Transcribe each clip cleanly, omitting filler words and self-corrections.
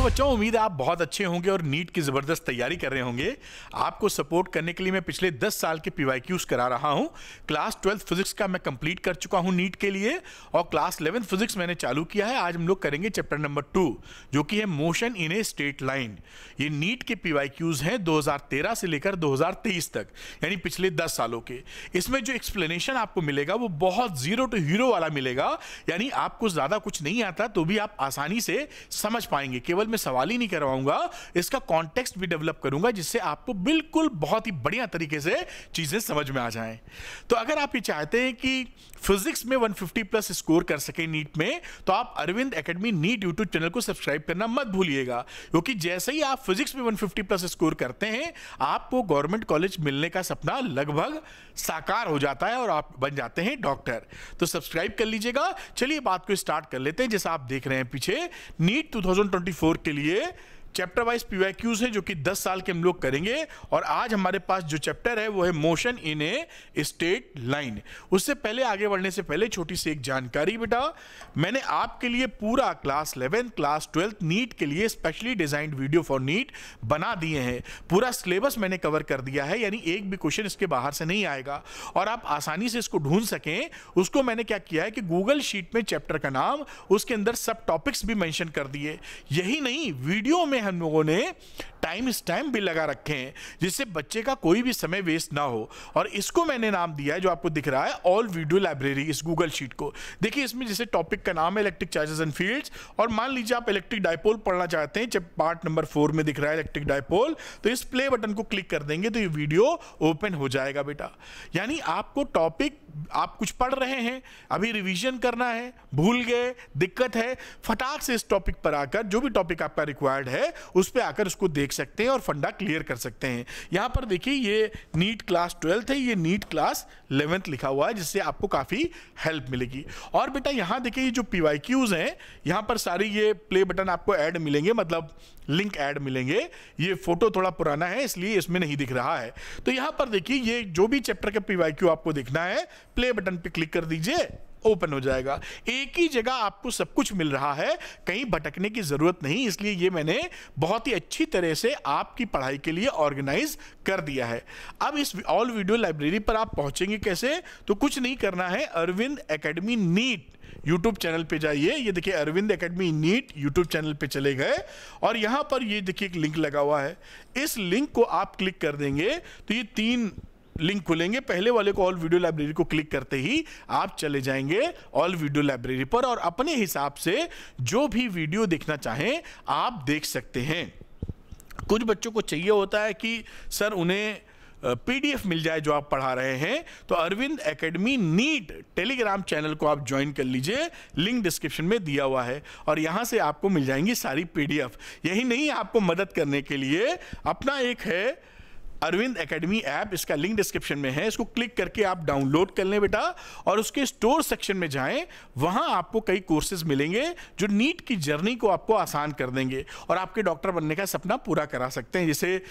बच्चों, उम्मीद है आप बहुत अच्छे होंगे और नीट की ज़बरदस्त तैयारी कर रहे होंगे। आपको सपोर्ट करने के लिए मैं पिछले 10 साल के PYQs करा रहा हूं। क्लास 12 फिजिक्स का मैं कंप्लीट कर चुका हूं नीट के लिए और क्लास 11 फिजिक्स मैंने चालू किया है। आज हम लोग करेंगे चैप्टर नंबर 2 जो कि है motion in a straight line. ये नीट के PYQs हैं 2013 से लेकर 2023 तक, यानी पिछले 10 सालों के। इसमें जो एक्सप्लेनेशन आपको मिलेगा वो बहुत जीरो टू हीरो वाला मिलेगा, यानी आपको ज़्यादा कुछ नहीं आता तो भी आप आसानी से समझ पाएंगे। केवल मैं सवाल ही नहीं करवाऊंगा, इसका कॉन्टेक्स्ट भी डेवलप करूंगा जिससे आपको बिल्कुल बहुत ही बढ़िया तरीके से चीजें समझ में आ जाएं। तो अगर आप ये चाहते हैं कि फिजिक्स में 150 प्लस स्कोर कर सके नीट में, तो आप Arvind academy NEET YouTube channel को सब्सक्राइब करना मत भूलिएगा, क्योंकि जैसे ही आप फिजिक्स में 150 प्लस स्कोर करते हैं आपको गवर्नमेंट कॉलेज मिलने का सपना लगभग साकार हो जाता है और आप बन जाते हैं डॉक्टर। तो सब्सक्राइब कर लीजिएगा। चलिए बात को स्टार्ट कर लेते हैं। जैसा आप देख रहे हैं पीछे, नीट 2024 के लिए चैप्टर वाइज PYQs है जो कि 10 साल के हम लोग करेंगे। और आज हमारे पास जो चैप्टर है वो है motion in a straight line. उससे पहले आगे बढ़ने से पहले छोटी सी एक जानकारी बेटा, मैंने आपके लिए पूरा क्लास 11 क्लास 12 नीट के लिए specially designed video for NEET बना दिए हैं। पूरा सिलेबस मैंने कवर कर दिया है, यानी एक भी क्वेश्चन इसके बाहर से नहीं आएगा और आप आसानी से इसको ढूंढ सकें उसको मैंने क्या किया है कि गूगल शीट में चैप्टर का नाम, उसके अंदर सब टॉपिक्स भी मेंशन कर दिए। यही नहीं, वीडियो में हम लोगों ने टाइम स्टैम्प भी लगा रखे हैं जिससे बच्चे का कोई भी समय वेस्ट ना हो। और इसको मैंने नाम दिया है जो आपको दिख रहा है ऑल वीडियो लाइब्रेरी। इस गूगल शीट को देखिए, इसमें जैसे टॉपिक का नाम है इलेक्ट्रिक चार्जेस एंड फील्ड्स, और मान लीजिए आप इलेक्ट्रिक डायपोल पढ़ना चाहते हैं, जब पार्ट नंबर 4 में दिख रहा है इलेक्ट्रिक डायपोल, तो इस प्ले बटन को क्लिक कर देंगे तो ये वीडियो ओपन हो जाएगा बेटा। यानी आपको टॉपिक, आप कुछ पढ़ रहे हैं, अभी रिवीजन करना है, भूल गए, दिक्कत है, फटाक से इस टॉपिक पर आकर जो भी टॉपिक आपका रिक्वायर्ड है उस पर आकर उसको देख सकते हैं और फंडा क्लियर कर सकते हैं। यहां पर देखिए ये नीट क्लास 12 है, ये नीट क्लास 11 लिखा हुआ है, जिससे आपको काफी हेल्प मिलेगी। और बेटा यहां देखिए ये जो PYQs हैं, यहां पर सारी ये प्ले बटन आपको ऐड मिलेंगे, मतलब लिंक ऐड मिलेंगे। ये फोटो थोड़ा पुराना है इसलिए इसमें नहीं दिख रहा है। तो यहां पर देखिए ये जो भी चैप्टर का PYQ आपको देखना है, प्ले बटन पे क्लिक कर दीजिए, ओपन हो जाएगा। एक ही जगह आपको सब कुछ मिल रहा है, कहीं भटकने की जरूरत नहीं, इसलिए ये मैंने बहुत ही अच्छी तरह से आपकी पढ़ाई के लिए ऑर्गेनाइज कर दिया है। अब इस ऑल वीडियो लाइब्रेरी पर आप पहुंचेंगे कैसे? तो कुछ नहीं करना है, Arvind academy NEET YouTube channel पे जाइए। ये देखिए Arvind academy NEET YouTube channel पे चले गए और यहां पर ये देखिए एक लिंक लगा हुआ है। इस लिंक को आप क्लिक कर देंगे तो ये 3 लिंक खुलेंगे। पहले वाले को ऑल वीडियो लाइब्रेरी को क्लिक करते ही आप चले जाएंगे ऑल वीडियो लाइब्रेरी पर और अपने हिसाब से जो भी वीडियो देखना चाहें आप देख सकते हैं। कुछ बच्चों को चाहिए होता है कि सर उन्हें PDF मिल जाए जो आप पढ़ा रहे हैं, तो Arvind academy NEET Telegram channel को आप ज्वाइन कर लीजिए, लिंक डिस्क्रिप्शन में दिया हुआ है और यहां से आपको मिल जाएंगी सारी PDF। यही नहीं, आपको मदद करने के लिए अपना एक है अरविंद एकेडमी ऐप, इसका लिंक डिस्क्रिप्शन में है, इसको क्लिक करके आप डाउनलोड कर लें बेटा और उसके स्टोर सेक्शन में जाएं। वहां आपको कई कोर्सेज मिलेंगे जो नीट की जर्नी को आपको आसान कर देंगे और आपके डॉक्टर बनने का सपना पूरा करा सकते हैं। जैसे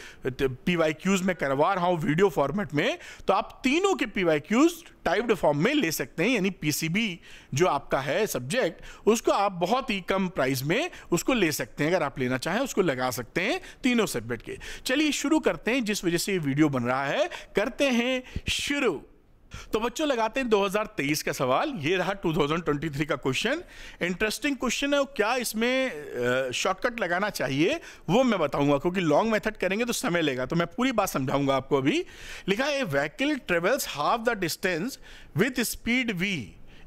PYQs में करवा रहा हूं वीडियो फॉर्मेट में, तो आप तीनों के PYQs टाइप्ड फॉर्म में ले सकते हैं, यानी PCB जो आपका है सब्जेक्ट, उसको आप बहुत ही कम प्राइस में उसको ले सकते हैं। अगर आप लेना चाहें उसको लगा सकते हैं तीनों सब्जेक्ट के। चलिए शुरू करते हैं, जिस वजह से ये वीडियो बन रहा है, करते हैं शुरू। तो बच्चों लगाते हैं 2023 का सवाल। ये रहा 2023 का क्वेश्चन। इंटरेस्टिंग क्वेश्चन है, क्या इसमें शॉर्टकट लगाना चाहिए वो मैं बताऊंगा, क्योंकि लॉन्ग मेथड करेंगे तो समय लेगा, तो मैं पूरी बात समझाऊंगा आपको। अभी लिखा है vehicle travels half the distance with speed v।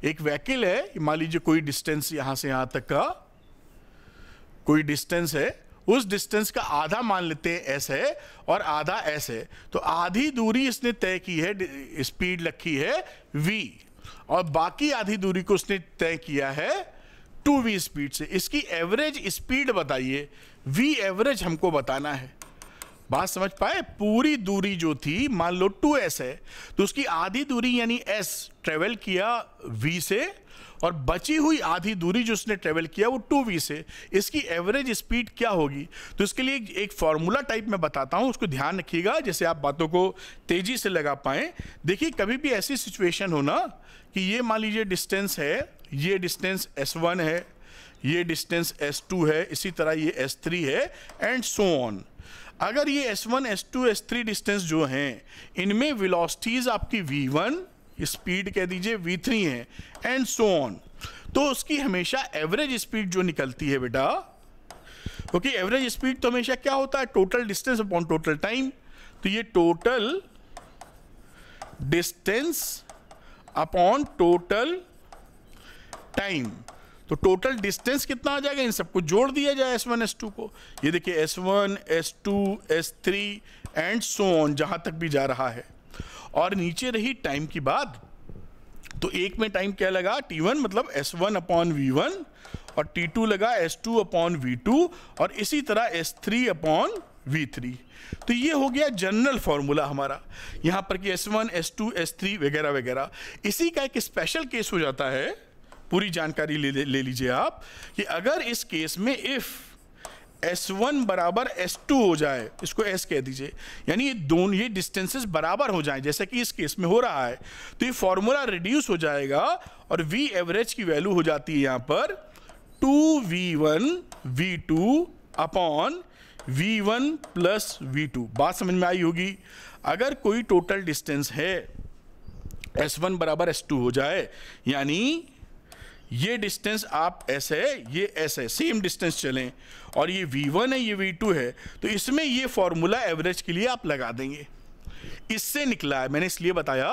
एक व्हीकल है, मान लीजिए कोई डिस्टेंस यहां से यहां तक का कोई डिस्टेंस है, उस डिस्टेंस का आधा मान लेते हैं s है और आधा s है, तो आधी दूरी इसने तय की है, स्पीड रखी है v, और बाकी आधी दूरी को उसने तय किया है 2v स्पीड से। इसकी एवरेज स्पीड बताइए, v एवरेज हमको बताना है। बात समझ पाए? पूरी दूरी जो थी मान लो 2s है, तो उसकी आधी दूरी यानी s ट्रेवल किया v से और बची हुई आधी दूरी जो उसने ट्रेवल किया वो 2v से। इसकी एवरेज स्पीड क्या होगी? तो इसके लिए एक फॉर्मूला टाइप में बताता हूं, उसको ध्यान रखिएगा जैसे आप बातों को तेजी से लगा पाएं। देखिए कभी भी ऐसी सिचुएशन हो ना कि ये मान लीजिए डिस्टेंस है, ये डिस्टेंस s1 है, ये डिस्टेंस S2 है, इसी तरह ये S3 है एंड सो ऑन। अगर ये S1, S2, S3 डिस्टेंस जो हैं इनमें वेलोसिटीज आपकी V1 स्पीड कह दीजिए, V3 है एंड सो ऑन, तो उसकी हमेशा एवरेज स्पीड जो निकलती है बेटा, क्योंकि एवरेज स्पीड तो हमेशा क्या होता है, total distance upon total time. तो ये total distance upon total time, तो टोटल डिस्टेंस कितना आ जाएगा, इन सबको जोड़ दिया जाए S1 S2 को। ये देखिए S1 S2 S3 and so on जहां तक भी जा रहा है। और नीचे रही टाइम की बात, तो एक में टाइम क्या लगा T1 मतलब S1 अपॉन V1 और T2 लगा S2 अपॉन V2 और इसी तरह S3 अपॉन V3। तो ये हो गया जनरल फॉर्मूला हमारा यहां पर कि S1 S2 S3 वगैरह वगैरह। इसी का एक स्पेशल केस हो जाता है, पूरी जानकारी ले लीजिए आप, कि अगर इस केस में इफ S1 बराबर S2 हो जाए, इसको S कह दीजिए, यानी ये डिस्टेंसेस बराबर हो जाएं जैसा कि इस केस में हो रहा है, तो ये फॉर्मूला रिड्यूस हो जाएगा और V एवरेज की वैल्यू हो जाती है यहां पर 2V1 V2 upon V1 plus V2। बात समझ में आई होगी। अगर कोई टोटल डिस्टेंस है S1 बराबर S2 हो जाए, यानी ये डिस्टेंस आप S है, ये S है, सेम डिस्टेंस चलें, और ये V1 है, ये V2 है, तो इसमें ये फॉर्मूला एवरेज के लिए आप लगा देंगे। इससे निकला है, मैंने इसलिए बताया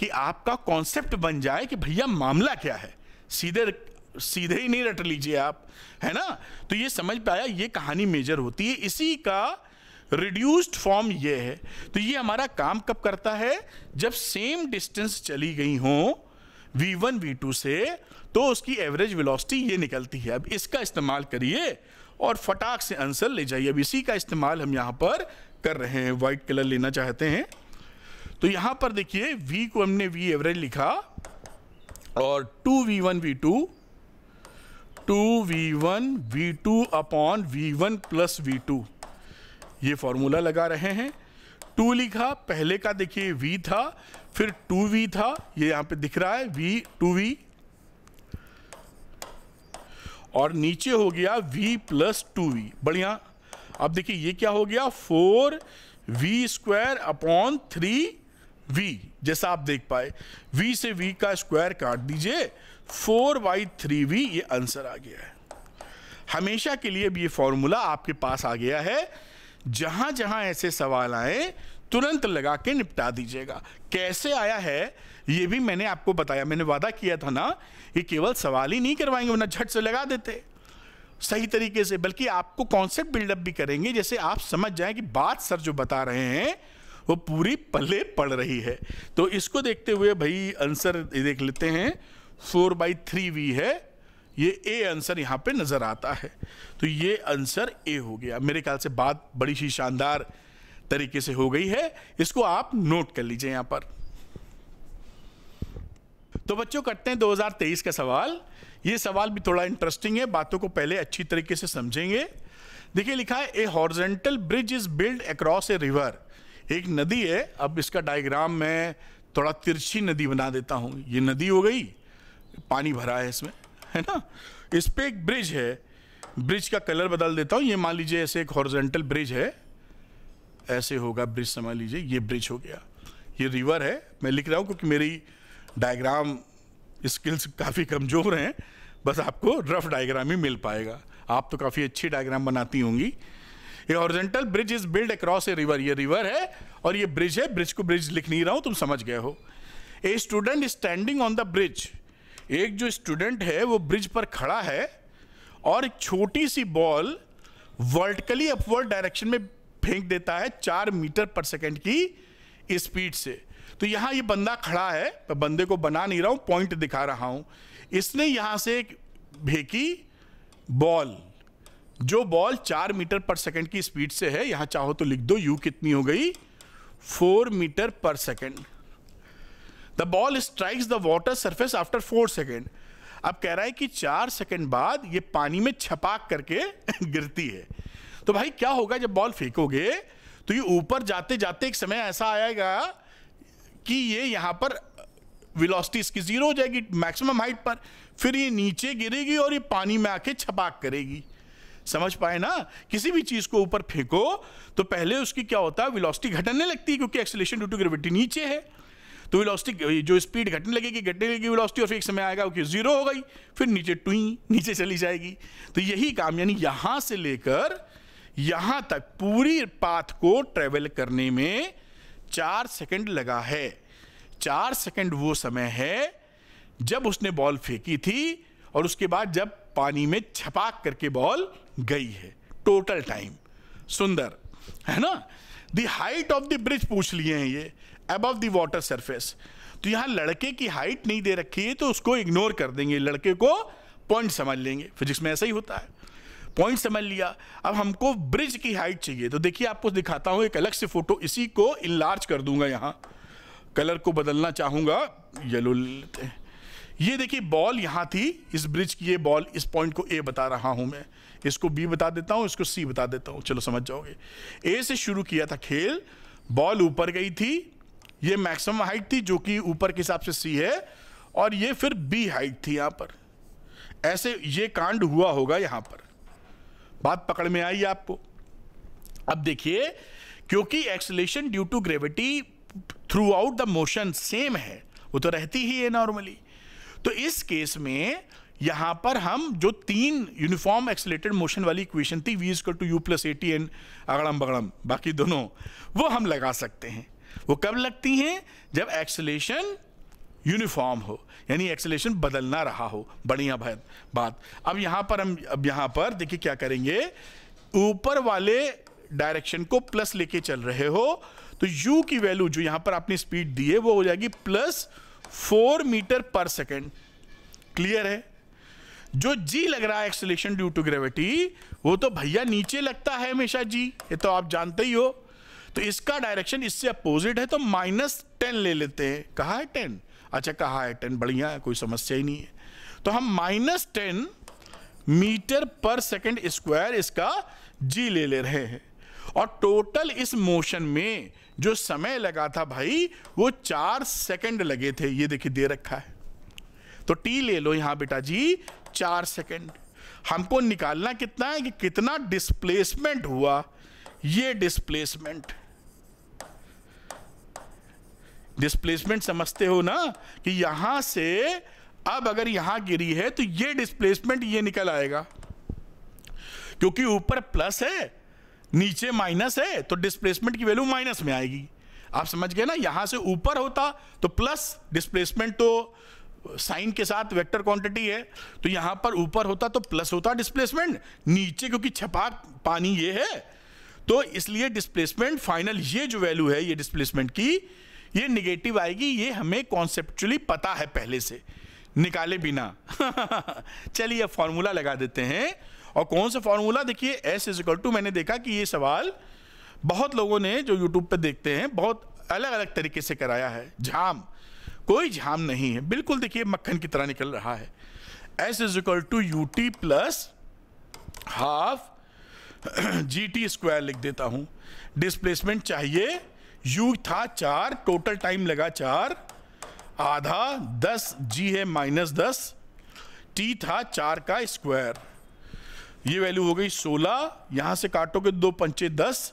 कि आपका कॉन्सेप्ट बन जाए कि भैया मामला क्या है, सीधे ही नहीं रट लीजिए आप, है ना। तो ये समझ पाया, ये कहानी मेजर होती है, इसी का रिड्यूस्ड फॉर्म ये है। तो ये हमारा काम कब करता है, जब सेम डिस्टेंस चली गई हो V1 V2 से, तो उसकी एवरेज वेलोसिटी ये निकलती है। अब इसका इस्तेमाल करिए और फटाक से आंसर ले जाइए। अब इसी का इस्तेमाल हम यहां पर कर रहे हैं, व्हाइट कलर लेना चाहते हैं। तो यहां पर देखिए V को हमने V एवरेज लिखा और 2V1 V2 upon V1 plus V2, ये फॉर्मूला लगा रहे हैं। 2 लिखा, पहले का देखिए V था, फिर 2V था, ये यहां पे दिख रहा है V 2V, और नीचे हो गया V प्लस 2V। बढ़िया। अब देखिए ये क्या हो गया, 4V स्क्वायर अपॉन 3V, जैसा आप देख पाए। V से V का स्क्वायर काट दीजिए, 4/3V, ये आंसर आ गया है। हमेशा के लिए भी ये फॉर्मूला आपके पास आ गया है। जहां जहां ऐसे सवाल आए तुरंत लगा के निपटा दीजिएगा। कैसे आया है ये भी मैंने आपको बताया, मैंने वादा किया था ना, ये केवल सवाल ही नहीं करवाएंगे वरना झट से लगा देते सही तरीके से, बल्कि आपको कॉन्सेप्ट बिल्डअप भी करेंगे, जैसे आप समझ जाएं कि बात सर जो बता रहे हैं वो पूरी पल्ले पड़ रही है। तो इसको देखते हुए भाई आंसर देख लेते हैं, 4/3V है, ये ए आंसर यहां पे नजर आता है। तो ये आंसर ए हो गया। मेरे ख्याल से बात बड़ी ही शानदार तरीके से हो गई है, इसको आप नोट कर लीजिए यहां पर। तो बच्चों करते हैं 2023 का सवाल। ये सवाल भी थोड़ा इंटरेस्टिंग है, बातों को पहले अच्छी तरीके से समझेंगे। देखिए लिखा है, ए horizontal bridge is build across a river. एक नदी है, अब इसका डायग्राम मैं थोड़ा तिरछी नदी बना देता हूं। ये नदी हो गई, पानी भरा है इसमें, है ना। इस पे एक ब्रिज है, ब्रिज का कलर बदल देता हूं। ये मान लीजिए ऐसे एक हॉरिजॉन्टल ब्रिज है, ऐसे होगा ब्रिज, समझ लीजिए ये ब्रिज हो गया। ये रिवर है, मैं लिख रहा हूं क्योंकि मेरी डायग्राम स्किल्स काफ़ी कमज़ोर हैं, बस आपको रफ डायग्राम ही मिल पाएगा। आप तो काफ़ी अच्छी डायग्राम बनाती होंगी। ये horizontal bridge is build across a river, ये रिवर है और ये ब्रिज है। ब्रिज को ब्रिज लिख नहीं रहा हूं, तुम समझ गए हो। A student standing on the bridge, एक जो स्टूडेंट है वो ब्रिज पर खड़ा है और एक छोटी सी बॉल वर्टिकली अपवर्ड डायरेक्शन में फेंक देता है 4 मीटर पर सेकेंड की स्पीड से। तो यहां ये बंदा खड़ा है, तो बंदे को बना नहीं रहा हूं, पॉइंट दिखा रहा हूं। इसने यहां से एक फेंकी बॉल, जो बॉल 4 मीटर पर सेकेंड की स्पीड से है। यहां चाहो तो लिख दो यू कितनी हो गई, 4 metre per second. The ball strikes the water surface after 4 second. अब कह रहा है कि 4 सेकेंड बाद ये पानी में छपाक करके गिरती है। तो भाई क्या होगा जब बॉल फेंकोगे, तो ये ऊपर जाते जाते एक समय ऐसा आएगा कि ये यहां पर वेलोसिटी इसकी 0 हो जाएगी मैक्सिमम हाइट पर, फिर ये नीचे गिरेगी और ये पानी में आके छपाक करेगी। समझ पाए ना? किसी भी चीज को ऊपर फेंको तो पहले उसकी क्या होता है, वेलोसिटी घटने लगती है, क्योंकि एक्सेलरेशन ड्यू टू ग्रेविटी नीचे है, तो वेलोसिटी जो स्पीड घटने लगेगी वेलोसिटी, और फिर एक समय आएगा कि जीरो हो गई, फिर नीचे टुई नीचे चली जाएगी। तो यही काम, यानी यहां से लेकर यहां तक पूरी पाथ को ट्रेवल करने में 4 सेकंड लगा है। 4 सेकंड वो समय है जब उसने बॉल फेंकी थी और उसके बाद जब पानी में छपाक करके बॉल गई है। Total time. सुंदर है ना? The height of the bridge पूछ लिए हैं ये, अबव द वाटर सरफेस। तो यहां लड़के की हाइट नहीं दे रखी है तो उसको इग्नोर कर देंगे, लड़के को पॉइंट समझ लेंगे। फिजिक्स में ऐसा ही होता है, पॉइंट समझ लिया। अब हमको ब्रिज की हाइट चाहिए, तो देखिए आपको दिखाता हूं एक अलग से फोटो, इसी को इनलार्ज कर दूंगा, यहां कलर को बदलना चाहूंगा, येलो लेते हैं। ये देखिए बॉल यहां थी, इस ब्रिज की ये बॉल, इस पॉइंट को ए बता रहा हूं मैं, इसको बी बता देता हूं, इसको सी बता देता हूं, चलो समझ जाओगे। ए से शुरू किया था खेल, बॉल ऊपर गई थी, ये मैक्सिमम हाइट थी जो कि ऊपर के हिसाब से सी है, और ये फिर बी हाइट थी यहां पर। ऐसे ये कांड हुआ होगा यहां पर। बात पकड़ में आई आपको? अब देखिए, क्योंकि acceleration due to gravity throughout the motion same है, वो तो रहती ही है नॉर्मली, तो इस केस में यहां पर हम जो 3 यूनिफॉर्म एक्सेलरेटेड मोशन वाली इक्वेशन थी, v equal to u plus a t and अगड़म बगड़म, बाकी दोनों, वो हम लगा सकते हैं। वो कब लगती हैं? जब एक्सेलरेशन यूनिफॉर्म हो, यानी एक्सेलरेशन बदल ना रहा हो। बढ़िया बात। अब यहां पर देखिए क्या करेंगे, ऊपर वाले डायरेक्शन को प्लस लेके चल रहे हो तो u की वैल्यू जो यहां पर आपने स्पीड दी है वो हो जाएगी +4 मीटर पर सेकेंड। क्लियर है? जो g लग रहा है एक्सेलरेशन ड्यू टू ग्रेविटी, वो तो भैया नीचे लगता है हमेशा g, ये तो आप जानते ही हो। तो इसका डायरेक्शन इससे अपोजिट है, तो -10 ले लेते हैं। कहा है 10? अच्छा कहा है 10, बढ़िया है, कोई समस्या ही नहीं है। तो हम -10 मीटर पर सेकेंड स्क्वायर इसका g ले रहे हैं, और टोटल इस मोशन में जो समय लगा था भाई वो 4 सेकंड लगे थे। ये देखिए दे रखा है, तो t ले लो यहां बेटा जी 4 सेकंड। हमको निकालना कितना है कि कितना डिस्प्लेसमेंट हुआ। ये डिस्प्लेसमेंट समझते हो ना, कि यहां से अब अगर यहां गिरी है तो ये डिस्प्लेसमेंट ये निकल आएगा, क्योंकि ऊपर प्लस है नीचे माइनस है, तो डिस्प्लेसमेंट की वैल्यू माइनस में आएगी। आप समझ गए ना? यहां से ऊपर होता तो प्लस डिस्प्लेसमेंट, तो साइन के साथ वेक्टर क्वांटिटी है, तो यहां पर ऊपर होता तो प्लस होता डिस्प्लेसमेंट, नीचे क्योंकि छपाक पानी ये है तो इसलिए डिस्प्लेसमेंट फाइनल ये जो वैल्यू है ये डिस्प्लेसमेंट की ये निगेटिव आएगी। ये हमें कॉन्सेप्चुअली पता है पहले से, निकाले बिना। चलिए फॉर्मूला लगा देते हैं। और कौन सा फॉर्मूला? देखिए S इक्वल टू, मैंने देखा कि ये सवाल बहुत लोगों ने जो यूट्यूब पे देखते हैं बहुत अलग अलग तरीके से कराया है। कोई झाम नहीं है, बिल्कुल देखिए मक्खन की तरह निकल रहा है। S equal to u t plus half GT square लिख देता हूं। डिस्प्लेसमेंट चाहिए, U था 4, टोटल टाइम लगा 4, आधा 10 G है -10, T था 4 का स्क्वायर, ये वैल्यू हो गई 16। यहां से काटोगे 2 पंचे 10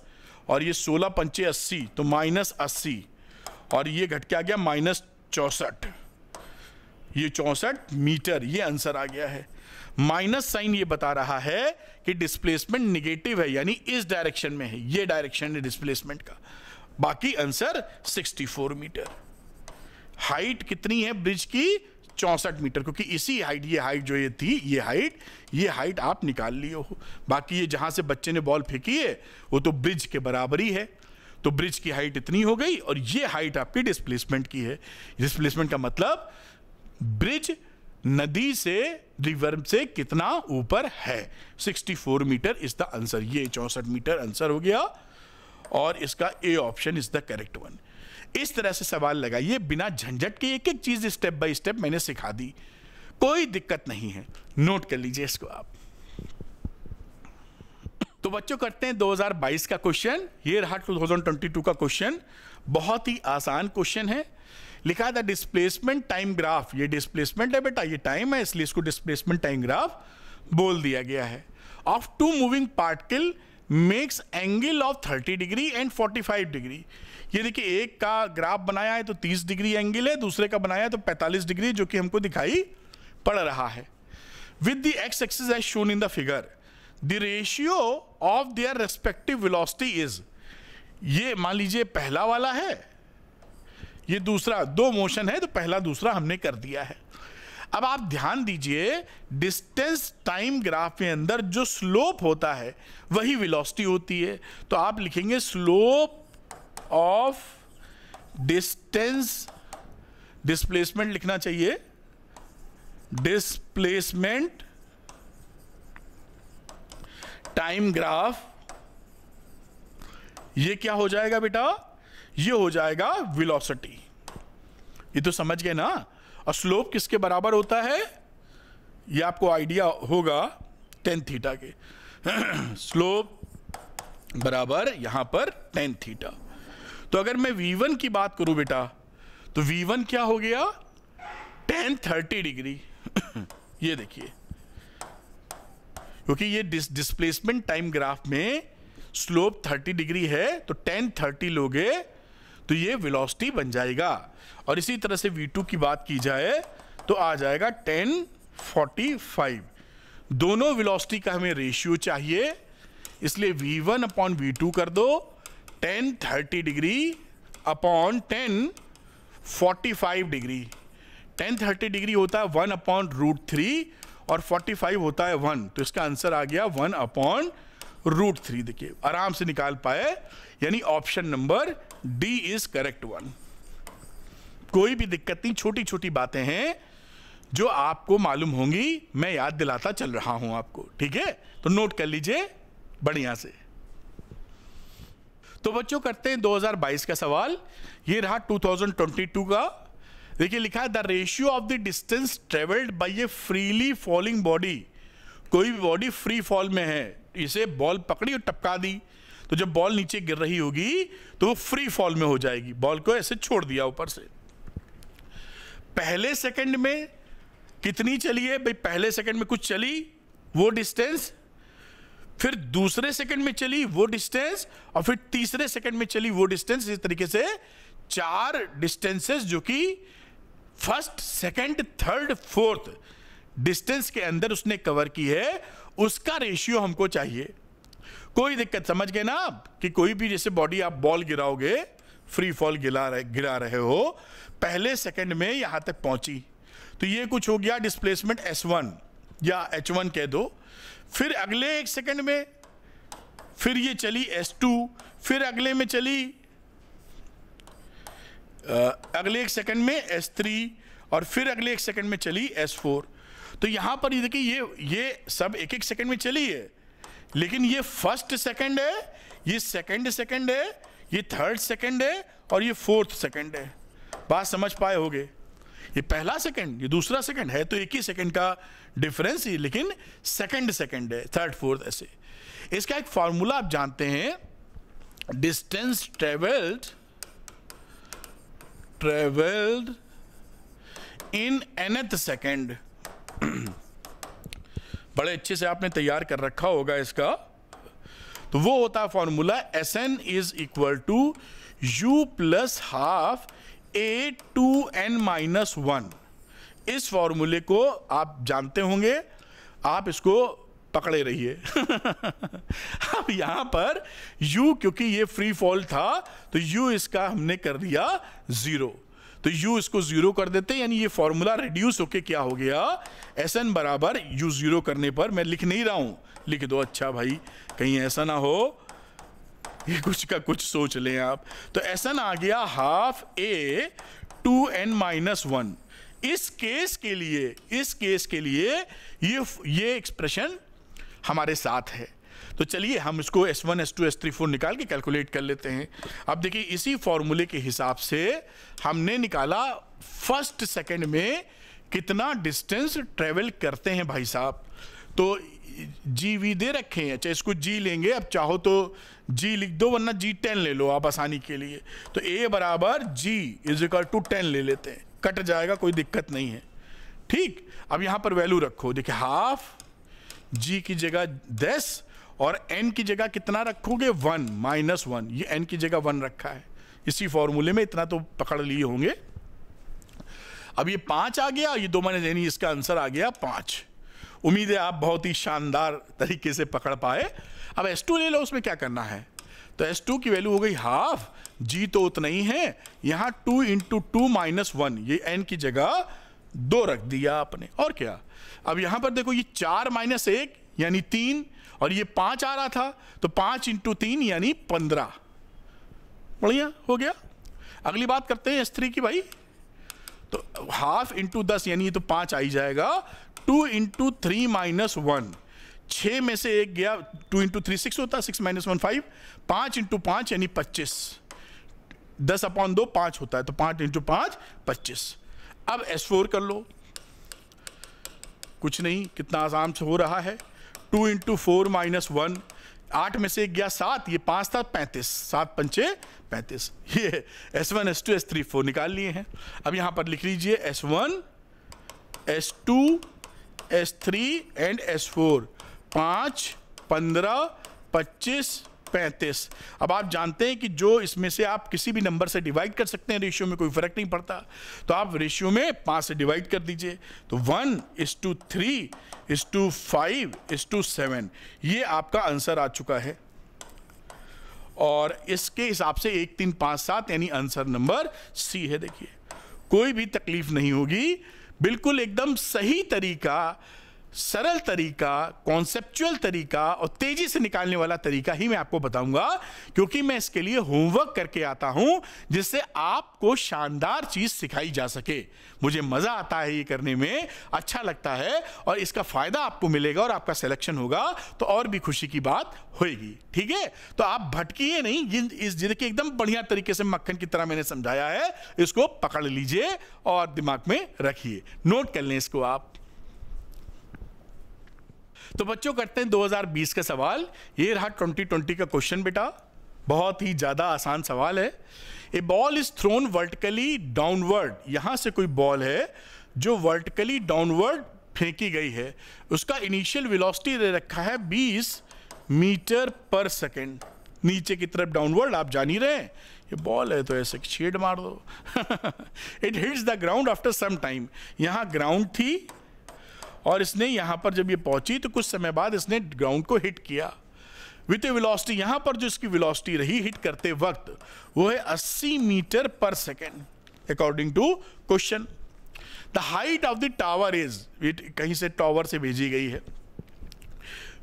और ये 16 पंचे 80, तो -80, और ये घट के आ गया -64, ये 64 मीटर, ये आंसर आ गया है। माइनस साइन ये बता रहा है कि डिस्प्लेसमेंट निगेटिव है, यानी इस डायरेक्शन में है, ये डायरेक्शन है डिस्प्लेसमेंट का। बाकी आंसर 64 मीटर। हाइट कितनी है ब्रिज की? 64 मीटर, क्योंकि इसी हाइट, ये हाइट जो ये थी, ये हाइट आप निकाल लिए हो। बाकी ये जहां से बच्चे ने बॉल फेंकी है वो तो ब्रिज के बराबर ही है, तो ब्रिज की हाइट इतनी हो गई, और ये हाइट आपकी डिस्प्लेसमेंट की है। डिस्प्लेसमेंट का मतलब ब्रिज नदी से, रिवर से कितना ऊपर है। 64 मीटर इज द आंसर। ये 64 मीटर आंसर हो गया, और इसका A option is the correct one. इस तरह से सवाल लगाइए बिना झंझट के, एक एक चीज स्टेप बाय स्टेप मैंने सिखा दी, कोई दिक्कत नहीं है। नोट कर लीजिए इसको आप। तो बच्चों करते हैं 2022 का क्वेश्चन। ये रहा 2022 का क्वेश्चन, बहुत ही आसान क्वेश्चन है। लिखा है द डिस्प्लेसमेंट टाइम ग्राफ, ये डिस्प्लेसमेंट है बेटा, ये टाइम है, इसलिए इसको डिस्प्लेसमेंट टाइम ग्राफ बोल दिया गया है। Of two moving particle makes angle of 30 degree and 45 degree. ये देखिए, एक का ग्राफ बनाया है तो 30 डिग्री एंगल है, दूसरे का बनाया है तो 45 डिग्री, जो कि हमको दिखाई पड़ रहा है। With the x axis as shown in the figure, the ratio of their respective velocity is, ये मान लीजिए पहला वाला है, ये दूसरा, दो मोशन है तो पहला दूसरा हमने कर दिया है। अब आप ध्यान दीजिए, डिस्टेंस टाइम ग्राफ के अंदर जो स्लोप होता है वही वेलोसिटी होती है, तो आप लिखेंगे स्लोप ऑफ डिस्टेंस, डिस्प्लेसमेंट लिखना चाहिए, डिस्प्लेसमेंट टाइम ग्राफ, ये क्या हो जाएगा बेटा, ये हो जाएगा वेलोसिटी। ये तो समझ गए ना। और स्लोप किसके बराबर होता है, ये आपको आइडिया होगा, tan थीटा के। स्लोप बराबर यहां पर tan थीटा। तो अगर मैं v1 की बात करूं बेटा, तो v1 क्या हो गया, tan 30 डिग्री। ये देखिए, क्योंकि ये डिस्प्लेसमेंट टाइम ग्राफ में स्लोप 30 डिग्री है, तो tan 30 लोगे तो ये वेलोसिटी बन जाएगा। और इसी तरह से v2 की बात की जाए तो आ जाएगा tan 45। दोनों वेलोसिटी का हमें रेशियो चाहिए, इसलिए v1 अपॉन v2 कर दो, tan 30 degree upon tan 45 degree. tan 30 degree होता है 1 अपॉन √3 और 45 होता है 1, तो इसका आंसर आ गया 1 अपॉन √3। देखिए, आराम से निकाल पाए, यानी option number D is correct one. कोई भी दिक्कत नहीं, छोटी छोटी बातें हैं जो आपको मालूम होंगी, मैं याद दिलाता चल रहा हूं आपको, ठीक है। तो नोट कर लीजिए बढ़िया से। तो बच्चों करते हैं 2022 का सवाल। ये रहा 2022 का। देखिए, लिखा है the ratio of the distance travelled bye A freely falling body. कोई भी बॉडी फ्री फॉल में है, इसे बॉल पकड़ी और टपका दी, तो जब बॉल नीचे गिर रही होगी तो वो फ्री फॉल में हो जाएगी। बॉल को ऐसे छोड़ दिया ऊपर से, पहले सेकंड में कितनी चली है भाई, पहले सेकंड में कुछ चली वो डिस्टेंस, फिर दूसरे सेकंड में चली वो डिस्टेंस, और फिर तीसरे सेकंड में चली वो डिस्टेंस। इस तरीके से 4 डिस्टेंसेस जो कि first, second, third, fourth distance के अंदर उसने कवर की है, उसका रेशियो हमको चाहिए। कोई दिक्कत, समझ गए ना आप, कि कोई भी जैसे बॉडी आप बॉल गिराओगे, फ्री फॉल गिरा रहे हो, पहले सेकंड में यहां तक पहुंची, तो ये कुछ हो गया डिस्प्लेसमेंट S1 या H1 कह दो। फिर अगले एक सेकंड में फिर ये चली S2, फिर अगले में चली अगले एक सेकंड में S3, और फिर अगले एक सेकंड में चली S4। तो यहां पर ये देखिए, ये सब एक एक सेकंड में चली है, लेकिन ये फर्स्ट सेकंड है, ये सेकंड है, ये थर्ड सेकंड है, और ये फोर्थ सेकंड है। बात समझ पाए होगे, ये पहला सेकंड, ये दूसरा सेकंड है, तो एक ही सेकंड का डिफरेंस ही, लेकिन सेकंड है, थर्ड, फोर्थ, ऐसे। इसका एक फॉर्मूला आप जानते हैं, distance travelled in nth second. बड़े अच्छे से आपने तैयार कर रखा होगा इसका। तो वो होता है formula Sn is equal to u plus half a2n-1। इस फॉर्मूले को आप जानते होंगे, आप इसको पकड़े रहिए। अब यहां पर u, क्योंकि ये फ्री फॉल था, तो u इसका हमने कर दिया 0, तो u इसको 0 कर देते, यानी ये फॉर्मूला रिड्यूस होके क्या हो गया, Sn बराबर u 0 करने पर, मैं लिख नहीं रहा हूं, लिख दो। अच्छा भाई, कहीं ऐसा ना हो ये कुछ का कुछ सोच लें आप। तो Sn आ गया हाफ a2n-1। इस केस के लिए ये एक्सप्रेशन हमारे साथ है। तो चलिए हम इसको S1, S2, S3, 4 निकाल के कैलकुलेट कर लेते हैं। अब देखिए, इसी फॉर्मूले के हिसाब से हमने निकाला फर्स्ट सेकंड में कितना डिस्टेंस ट्रेवल करते हैं भाई साहब। तो जी वी दे रखे हैं, चाहे इसको जी लेंगे, अब चाहो तो जी लिख दो वरना G10 ले लो आप आसानी के लिए। तो A बराबर G इज इक्वल टू 10 ले लेते हैं, कट जाएगा, कोई दिक्कत नहीं है। ठीक, अब यहां पर वैल्यू रखो, देखिए हाफ, G की जगह 10 और N की जगह कितना रखोगे 1 माइनस 1, ये N की जगह 1 रखा है इसी फॉर्मूले में, इतना तो पकड़ लिए होंगे। अब ये 5 आ गया, ये 2 माइनस, यानी इसका आंसर आ गया 5। उम्मीद है आप बहुत ही शानदार तरीके से पकड़ पाए। अब S2 ले लो, उसमें क्या करना है, तो S2 की वैल्यू हो गई हाफ, G तो उतना ही है, यहां 2 इंटू 2 माइनस 1, ये N की जगह 2 रख दिया आपने, और क्या। अब यहां पर देखो ये 4 माइनस 1 यानी 3, और ये 5 आ रहा था, तो 5 इंटू 3 यानी 15। बढ़िया हो गया। अगली बात करते हैं S3 की भाई, तो हाफ इंटू 10 यानी ये तो 5 आ ही जाएगा, 2 इंटू 3 माइनस 1, 6 में से 1 गया, 2 इंटू 3 6 होता है, 6 माइनस 1 5, 5 इंटू 5 यानी 25, 10 अपॉन 2 5 होता है, तो 5 इंटू 5 25। अब S4 कर लो, कुछ नहीं, कितना आसान से हो रहा है, 2 इंटू 4 माइनस 1, 8 में से 1 गया 7, ये 5 था 35, 7 पंचे 35। ये S1 S2 S3 4 निकाल लिए हैं। अब यहां पर लिख लीजिए S1 S2 S3 and S4, 5 15 25 35। अब आप जानते हैं कि जो इसमें से आप किसी भी नंबर से डिवाइड कर सकते हैं, रेशियो में कोई फर्क नहीं पड़ता, तो आप रेशियो में 5 से डिवाइड कर दीजिए, तो 1:3:5:7, ये आपका आंसर आ चुका है। और इसके हिसाब से 1 3 5 7 यानी आंसर नंबर सी है। देखिए कोई भी तकलीफ नहीं होगी, बिल्कुल एकदम सही तरीका, सरल तरीका, कॉन्सेप्चुअल तरीका और तेजी से निकालने वाला तरीका ही मैं आपको बताऊंगा, क्योंकि मैं इसके लिए होमवर्क करके आता हूं, जिससे आपको शानदार चीज सिखाई जा सके। मुझे मजा आता है ये करने में, अच्छा लगता है, और इसका फायदा आपको मिलेगा और आपका सिलेक्शन होगा तो और भी खुशी की बात होगी। ठीक है, तो आप भटकिए नहीं, इस जिद के एकदम बढ़िया तरीके से मक्खन की तरह मैंने समझाया है, इसको पकड़ लीजिए और दिमाग में रखिए, नोट कर लें इसको आप। तो बच्चों करते हैं 2020 का सवाल। ये रहा 2020 का क्वेश्चन बेटा, बहुत ही ज्यादा आसान सवाल है। A ball is thrown vertically downward, यहां से कोई बॉल है जो वर्टिकली डाउनवर्ड फेंकी गई है, उसका इनिशियल वेलोसिटी दे रखा है 20 मीटर पर सेकेंड, नीचे की तरफ डाउनवर्ड, आप जान ही रहे हैं ये बॉल है तो ऐसे छेड़ मार दो। It hits the ground after some time, यहां ग्राउंड थी और इसने यहां पर जब ये पहुंची तो कुछ समय बाद इसने ग्राउंड को हिट किया विथ ए वेलोसिटी, यहां पर जो इसकी वेलोसिटी रही हिट करते वक्त वो है 80 metre per second according to question. The height of the tower is, कहीं से टावर से भेजी गई है,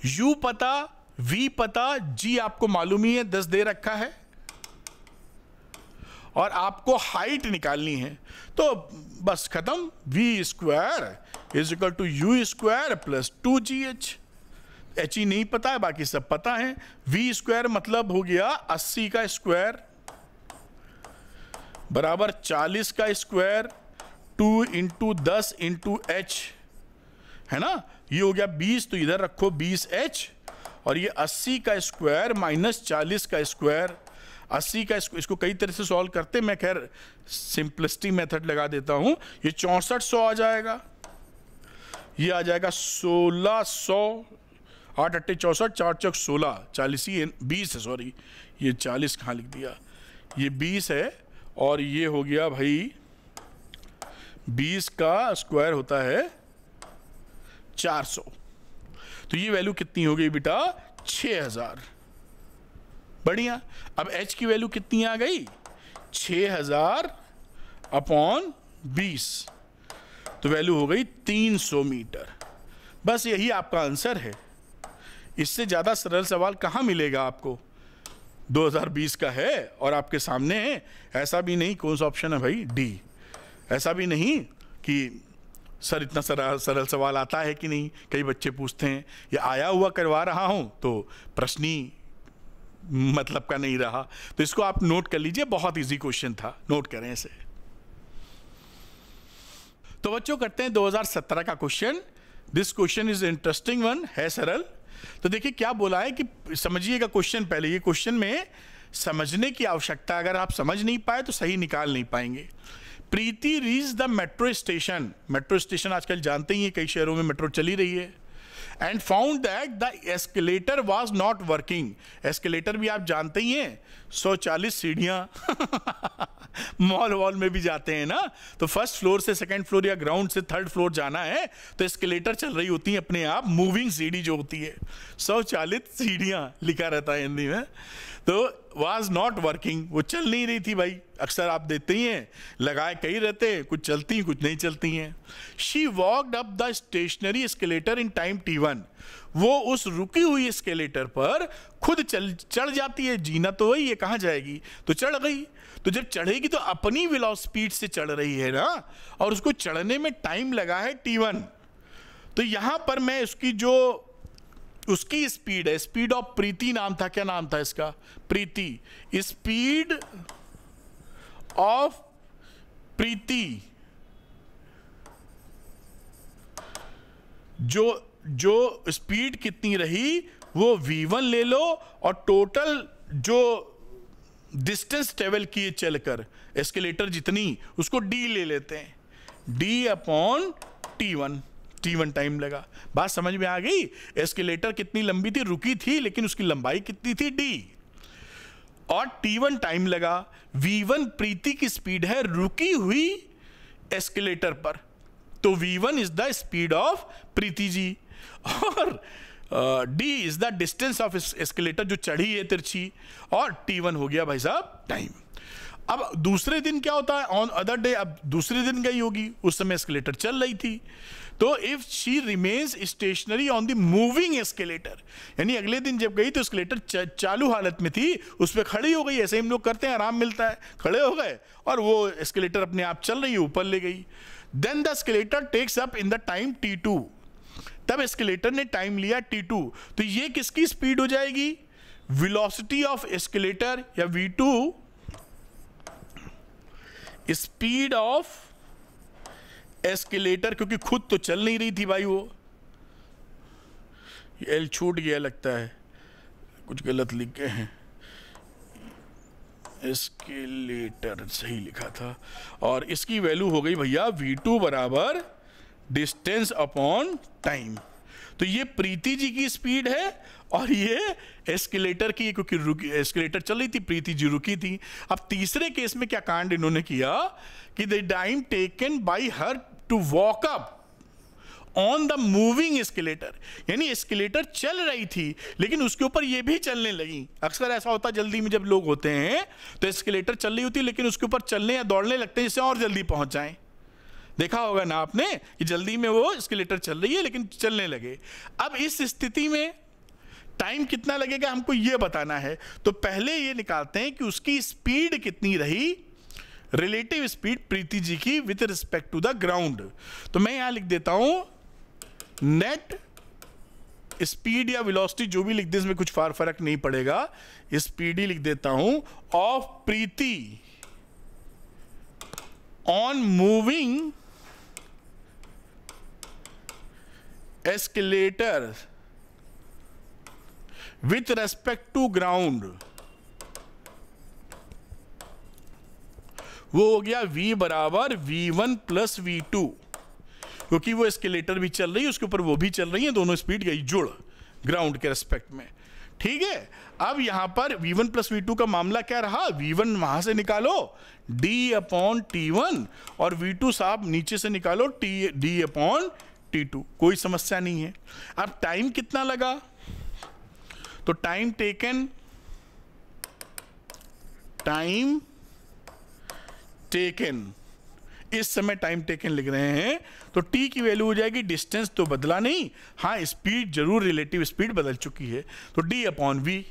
यू पता, वी पता, जी आपको मालूम ही है 10 दे रखा है, और आपको हाइट निकालनी है, तो बस खत्म, v square is equal to u square plus 2gh। H ही नहीं पता है, बाकी सब पता है। वी स्क्वायर मतलब हो गया 80 का स्क्वायर बराबर 40 का स्क्वायर, 2 इंटू 10 इंटू एच, है ना, ये हो गया 20, तो इधर रखो 20h, और ये 80 का स्क्वायर माइनस 40 का स्क्वायर, 80 का इसको कई तरह से सॉल्व करते, मैं खैर सिंपलिस्टिक मेथड लगा देता हूं, ये 6400 आ जाएगा, ये आ जाएगा 1600, 8 8 64, 4 चौक 16, 40 ही 20 है, सॉरी ये 40 कहाँ लिख दिया, ये 20 है, और ये हो गया भाई 20 का स्क्वायर होता है 400, तो ये वैल्यू कितनी हो गई बेटा 6000। बढ़िया, अब h की वैल्यू कितनी आ गई 6000 अपॉन 20, तो वैल्यू हो गई 300 मीटर। बस यही आपका आंसर है, इससे ज्यादा सरल सवाल कहां मिलेगा आपको, 2020 का है और आपके सामने है। ऐसा भी नहीं, कौन सा ऑप्शन है भाई, डी, ऐसा भी नहीं कि सर इतना सरल सवाल आता है कि नहीं, कई बच्चे पूछते हैं, ये आया हुआ करवा रहा हूं तो प्रश्न ही मतलब का नहीं रहा, तो इसको आप नोट कर लीजिए, बहुत इजी क्वेश्चन था, नोट करें इसे। तो बच्चों करते हैं 2017 का question. This question is interesting one, है सरल। तो देखिए क्या बोला है कि समझिएगा क्वेश्चन पहले। ये क्वेश्चन में समझने की आवश्यकता, अगर आप समझ नहीं पाए तो सही निकाल नहीं पाएंगे। Preeti reach the metro station, metro station आजकल जानते ही हैं, कई शहरों में मेट्रो चली रही है, and found that the escalator was not working. Escalator भी आप जानते ही हैं, 140 सीढ़ियां मॉल वॉल में भी जाते हैं ना, तो फर्स्ट फ्लोर से सेकंड फ्लोर या ग्राउंड से थर्ड फ्लोर जाना है तो एस्केलेटर चल रही होती है अपने आप, मूविंग सीढ़ी जो होती है, 140 सीढ़ियां लिखा रहता है हिंदी में। तो वाज नॉट वर्किंग, वो चल नहीं रही थी भाई। अक्सर आप देते ही हैं, लगाए कई रहते हैं, कुछ चलती कुछ नहीं चलती हैं। She walked up the stationary escalator in time T1, वो उस रुकी हुई एस्केलेटर पर खुद चढ़ जाती है। जीना तो वही है, कहाँ जाएगी, तो चढ़ गई। तो जब चढ़ेगी तो अपनी स्पीड से चढ़ रही है ना, और उसको चढ़ने में टाइम लगा है T1। तो यहां पर मैं उसकी स्पीड है, स्पीड ऑफ प्रीति नाम था, क्या नाम था इसका, प्रीति, स्पीड ऑफ प्रीति, जो स्पीड कितनी रही वो V1 ले लो, और टोटल जो डिस्टेंस ट्रेवल किए चलकर एस्केलेटर जितनी, उसको D ले लेते हैं, D upon T1, T1 time लगा। बात समझ में आ गई? एस्केलेटर कितनी लंबी थी, रुकी थी, लेकिन उसकी लंबाई कितनी थी, D, और T1 टाइम लगा। V1 प्रीति की स्पीड है रुकी हुई एस्केलेटर पर, तो V1 is the speed of Preeti ji, और D is the distance of escalator जो चढ़ी है तिरछी, और T1 हो गया भाई साहब टाइम। अब दूसरे दिन क्या होता है, ऑन अदर डे, अब दूसरे दिन गई होगी, उस समय एस्केलेटर चल रही थी, तो if she remains stationary on the moving escalator, यानी अगले दिन जब गई तो एस्केलेटर चालू हालत में थी, उस पर खड़ी हो गई, ऐसे हम लोग करते हैं, आराम मिलता है, खड़े हो गए और वो एस्केलेटर अपने आप चल रही है, ऊपर ले गई। Then the escalator takes up in the time T2, तब एस्केलेटर ने टाइम लिया T2, तो ये किसकी स्पीड हो जाएगी, वेलोसिटी ऑफ एस्केलेटर या V2, स्पीड ऑफ एस्केलेटर, क्योंकि खुद तो चल नहीं रही थी भाई, वो एल छूट गया लगता है, कुछ गलत लिख गए हैं, एस्केलेटर सही लिखा था, और इसकी वैल्यू हो गई भैया V2 बराबर डिस्टेंस अपॉन टाइम। तो ये प्रीति जी की स्पीड है और ये एस्केलेटर की, क्योंकि एस्केलेटर चल रही थी, प्रीति जी रुकी थी। अब तीसरे केस में क्या कांड इन्होंने किया कि the time taken by her to walk up on the moving escalator, यानी एस्केलेटर चल रही थी लेकिन उसके ऊपर ये भी चलने लगी। अक्सर ऐसा होता है जल्दी में जब लोग होते हैं तो एस्केलेटर चल रही होती है लेकिन उसके ऊपर चलने या दौड़ने लगते हैं जिससे और जल्दी पहुंच जाएं। देखा होगा ना आपने कि जल्दी में वो एस्केलेटर चल रही है लेकिन चलने लगे। अब इस स्थिति में टाइम कितना लगेगा हमको ये बताना है, तो पहले ये निकालते हैं कि उसकी स्पीड कितनी रही, रिलेटिव स्पीड प्रीति जी की with respect to the ground. तो मैं यहां लिख देता हूं नेट स्पीड या वेलोसिटी जो भी लिख दे, इसमें कुछ फर्क नहीं पड़ेगा, स्पीड ही लिख देता हूं, of Preeti on moving escalator with respect to ground, वो हो गया V बराबर V1 प्लस V2, क्योंकि वो एस्केलेटर भी चल रही है उसके ऊपर वो भी चल रही है, दोनों स्पीड गई जुड़ ग्राउंड के रेस्पेक्ट में। ठीक है, अब यहां पर V1 प्लस V2 का मामला क्या रहा, V1 वहां से निकालो D अपॉन T1 और V2 साहब नीचे से निकालो D अपॉन T2, कोई समस्या नहीं है। अब टाइम कितना लगा, तो टाइम टेकन इस समय टाइम टेकन लिख रहे हैं तो T की वैल्यू हो जाएगी, डिस्टेंस तो बदला नहीं, हाँ स्पीड जरूर, रिलेटिव स्पीड बदल चुकी है, तो D अपॉन V,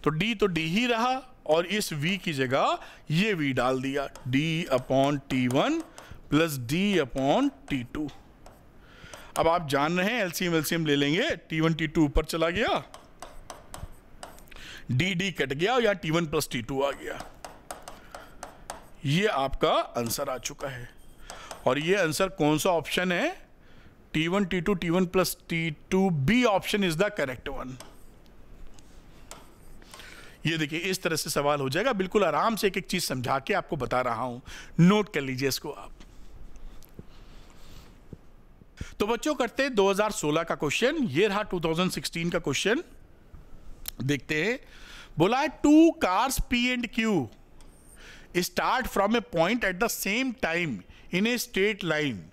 तो D ही रहा और इस V की जगह ये V डाल दिया, D upon T1 plus D upon T2। अब आप जान रहे हैं एलसीएम ले लेंगे, T1 T2 ऊपर चला गया, D कट गया, या T1 प्लस T2 आ गया। ये आपका आंसर आ चुका है और ये आंसर कौन सा ऑप्शन है, T1 T2 T1 plus T2 B option is the correct one. ये देखिए इस तरह से सवाल हो जाएगा, बिल्कुल आराम से एक एक चीज समझा के आपको बता रहा हूं, नोट कर लीजिए इसको आप। तो बच्चों करते हैं 2016 का क्वेश्चन, ये रहा 2016 का क्वेश्चन। देखते हैं, बोला है 2 cars P and Q start from A point at the same time in a straight line.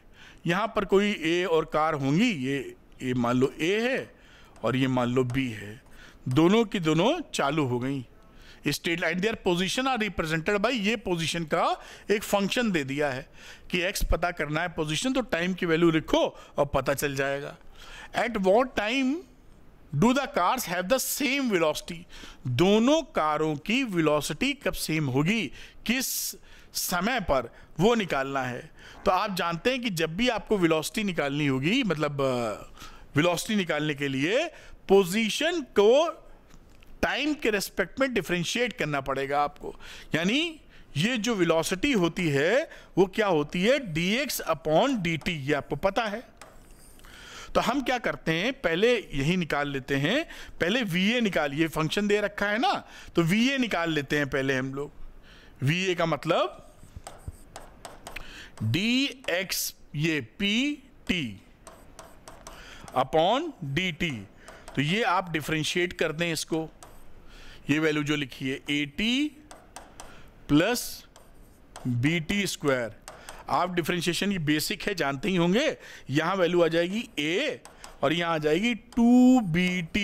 यहां पर कोई A और कार होंगी, ये मान लो A है और ये मान लो B है, दोनों की दोनों चालू हो गई straight line. Their position are represented by, ये पोजीशन का एक फंक्शन दे दिया है कि x पता करना है पोजीशन, तो टाइम की वैल्यू लिखो और पता चल जाएगा। At what time do the cars have the same velocity, दोनों कारों की वेलोसिटी कब सेम होगी, किस समय पर, वो निकालना है। तो आप जानते हैं कि जब भी आपको वेलोसिटी निकालनी होगी, मतलब वेलोसिटी निकालने के लिए पोजीशन को टाइम के रेस्पेक्ट में डिफरेंशिएट करना पड़ेगा आपको। यानी ये जो वेलोसिटी होती है वो क्या होती है, dx अपॉन dt, ये आपको पता है। तो हम क्या करते हैं, पहले यही निकाल लेते हैं, पहले va निकालिए, फंक्शन दे रखा है ना, तो va निकाल लेते हैं पहले हम लोग। va का मतलब dx, ये pt अपॉन dt, तो ये आप डिफरेंशिएट कर दें इसको, ये वैल्यू जो लिखी है 80 प्लस BT स्क्वायर। आप डिफरेंशिएशन, ये बेसिक है, जानते ही होंगे। यहां वैल्यू आ जाएगी A और यहां आ जाएगी 2BT,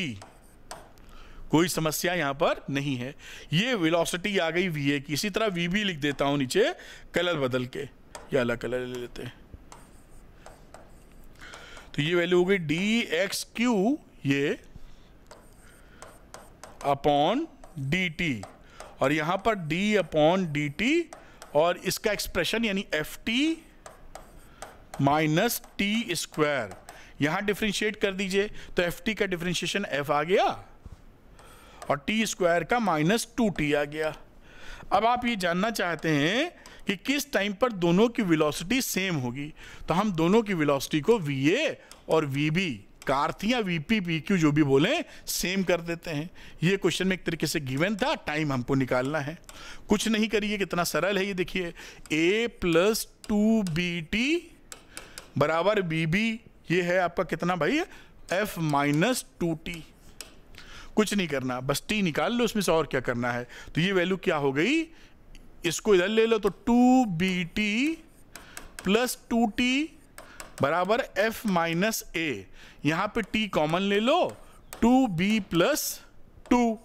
कोई समस्या यहां पर नहीं है। ये वेलोसिटी आ गई VA की। इसी तरह VB लिख देता हूं नीचे, कलर बदल के, या अलग कलर ले लेते हैं। तो ये वैल्यू हो गई dxq, ये अपॉन dt, और यहां पर d अपॉन dt, और इसका एक्सप्रेशन यानी ft माइनस टी स्क्वायर, यहां डिफरेंशिएट कर दीजिए, तो ft का डिफरेंशिएशन f आ गया और टी स्क्वायर का माइनस 2t आ गया। अब आप ये जानना चाहते हैं कि किस टाइम पर दोनों की वेलोसिटी सेम होगी, तो हम दोनों की वेलोसिटी को va और vb, कार थी या वीपी पीक्यू जो भी बोले, सेम कर देते हैं। ये क्वेश्चन में एक तरीके से गिवन था, टाइम हमको निकालना है। कुछ नहीं करिए, कितना सरल है ये देखिए, a प्लस 2bt बराबर bb, ये है आपका कितना भाई, f माइनस 2t। कुछ नहीं करना, बस t निकाल लो उसमें से, और क्या करना है। तो ये वैल्यू क्या हो गई, इसको इधर ले लो, तो 2bt प्लस 2t बराबर f माइनस a, यहां पे t कॉमन ले लो, 2b प्लस 2,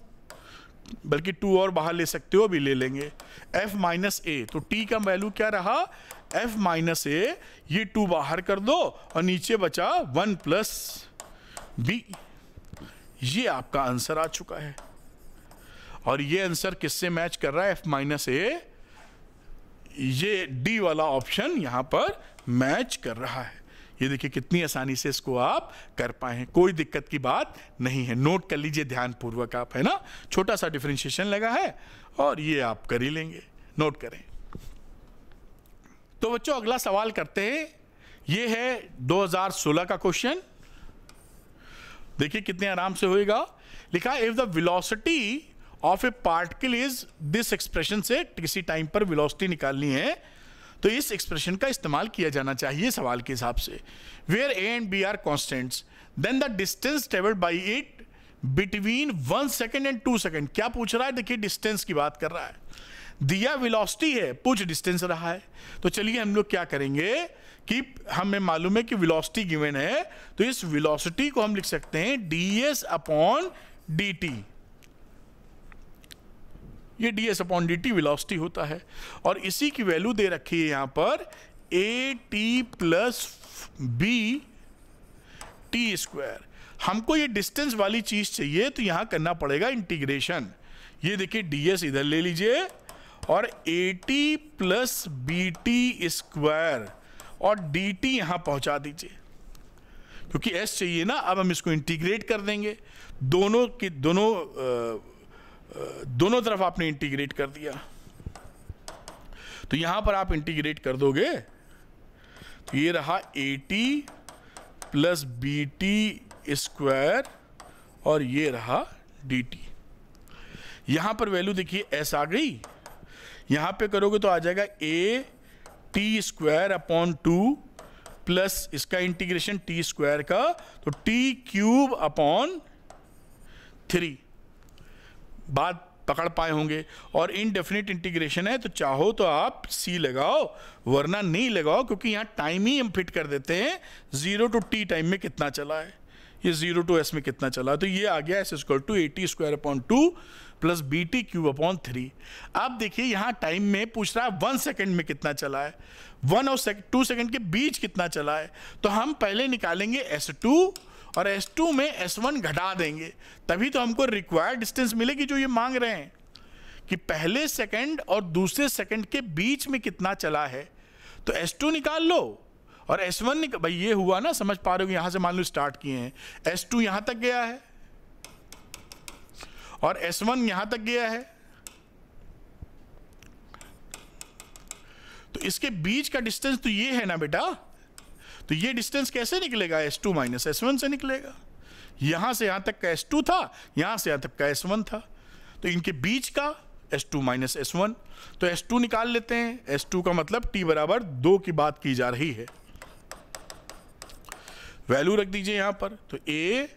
बल्कि 2 और बाहर ले सकते हो, भी ले लेंगे, f माइनस a। तो t का वैल्यू क्या रहा, f माइनस a, ये 2 बाहर कर दो और नीचे बचा 1 प्लस b। ये आपका आंसर आ चुका है, और ये आंसर किससे मैच कर रहा है, f माइनस a, ये d वाला ऑप्शन यहां पर मैच कर रहा है। ये देखिए कितनी आसानी से इसको आप कर पाए हैं, कोई दिक्कत की बात नहीं है। नोट कर लीजिए ध्यानपूर्वक आप, है ना, छोटा सा डिफरेंशिएशन लगा है और ये आप कर ही लेंगे, नोट करें। तो बच्चों अगला सवाल करते हैं, ये है 2016 का क्वेश्चन। देखिए कितने आराम से होएगा। लिखा है if the velocity of a particle is this expression, से किसी टाइम पर वेलोसिटी निकालनी है तो इस एक्सप्रेशन का इस्तेमाल किया जाना चाहिए सवाल के हिसाब से। Where a and b are constants then the distance travelled by it between 1 second and 2 second. क्या पूछ रहा है, देखिए डिस्टेंस की बात कर रहा है, दिया वेलोसिटी है, पूछ डिस्टेंस रहा है। तो चलिए हम लोग क्या करेंगे कि हमें मालूम है कि वेलोसिटी गिवन है, तो इस वेलोसिटी को हम लिख सकते हैं ds अपॉन dt। ये ds अपॉन dt वेलोसिटी होता है, और इसी की वैल्यू दे रखी है यहां पर at plus b t square. हमको ये डिस्टेंस वाली चीज चाहिए, तो यहां करना पड़ेगा इंटीग्रेशन। ये देखिए ds इधर ले लीजिए और at plus B T square और dt यहां पहुंचा दीजिए, क्योंकि s चाहिए ना। अब हम इसको इंटीग्रेट कर देंगे, दोनों की दोनों तरफ आपने इंटीग्रेट कर दिया, तो यहां पर आप इंटीग्रेट कर दोगे तो ये रहा at plus B T square और ये रहा डी टी। यहां पर वैल्यू देखिए एस आ गई, यहां पे करोगे तो आ जाएगा ए टी स्क्वायर अपॉन 2 प्लस इसका इंटीग्रेशन टी स्क्वायर का तो टी क्यूब अपॉन 3। बात पकड़ पाए होंगे। और इनडेफिनिट इंटीग्रेशन है तो चाहो तो आप सी लगाओ वरना नहीं लगाओ, क्योंकि यहां टाइम ही हम फिट कर देते हैं 0 to t टाइम में कितना चला है, ये 0 to s में कितना चला, तो ये आ गया S equal to A T square upon 2 plus B T cube upon 3। अब देखिए यहां टाइम में पूछ रहा है 1 सेकेंड में कितना चला है, 1 और 2 सेकेंड के बीच कितना चला है, तो हम पहले निकालेंगे S2 और S2 में S1 घटा देंगे, तभी तो हमको रिक्वायर्ड डिस्टेंस मिलेगी जो ये मांग रहे हैं कि पहले सेकंड और दूसरे सेकंड के बीच में कितना चला है। तो S2 निकाल लो और S1 भाई ये हुआ ना, समझ पा रहे हो, यहां से मान लो स्टार्ट किए हैं, S2 यहां तक गया है और S1 यहां तक गया है, तो इसके बीच का डिस्टेंस तो ये है ना बेटा, तो ये डिस्टेंस कैसे निकलेगा, S2 माइनस S1 से निकलेगा। यहां से यहां तक का S2 था, यहां से यहां तक का S1 था, तो इनके बीच का S2 माइनस S1, तो S2 निकाल लेते हैं। S2 का मतलब t बराबर 2 की बात की जा रही है, वैल्यू रख दीजिए यहां पर, तो a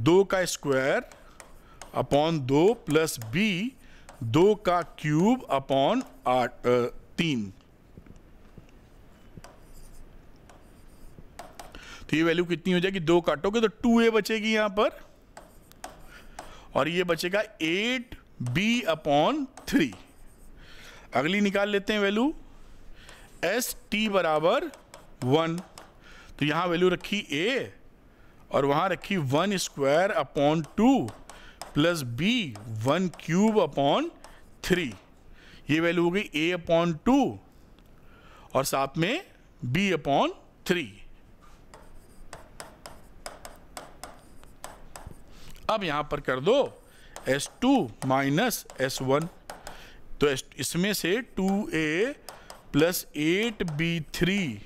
2 का स्क्वायर अपॉन 2 प्लस b 2 का क्यूब अपॉन 3। तो ये वैल्यू कितनी हो जाएगी, 2 काटोगे तो 2a बचेगी यहां पर और ये बचेगा 8b अपॉन 3। अगली निकाल लेते हैं वैल्यू, एस टी बराबर 1, तो यहां वैल्यू रखी a और वहां रखी 1 square upon 2 plus b 1 cube upon 3। ये वैल्यू हो गई a अपॉन 2 और साथ में b अपॉन 3। अब यहां पर कर दो S2 माइनस S1, तो इसमें से 2a प्लस 8b3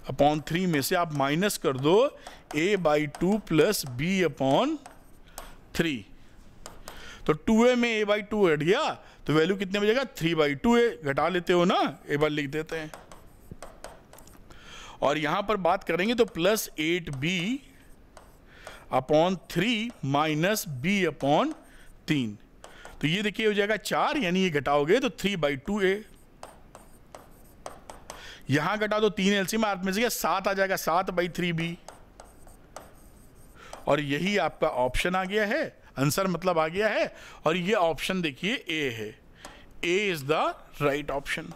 अपॉन 3 में से आप माइनस कर दो a/2 प्लस b अपॉन 3, तो 2a में a/2 हट गया तो वैल्यू कितने बचेगा, 3/2a। घटा लेते हो ना, एक बार लिख देते हैं और यहां पर बात करेंगे तो plus 8b upon 3 minus b upon 3, तो ये देखिए हो जाएगा 4, यानी ये घटाओगे तो 3/2a। यहां घटा दो 3 एलसीएम में में से 7 आ जाएगा, 7/3b, और यही आपका ऑप्शन आ गया है, आंसर मतलब आ गया है। और ये ऑप्शन देखिए ए है, ए इज द राइट ऑप्शन।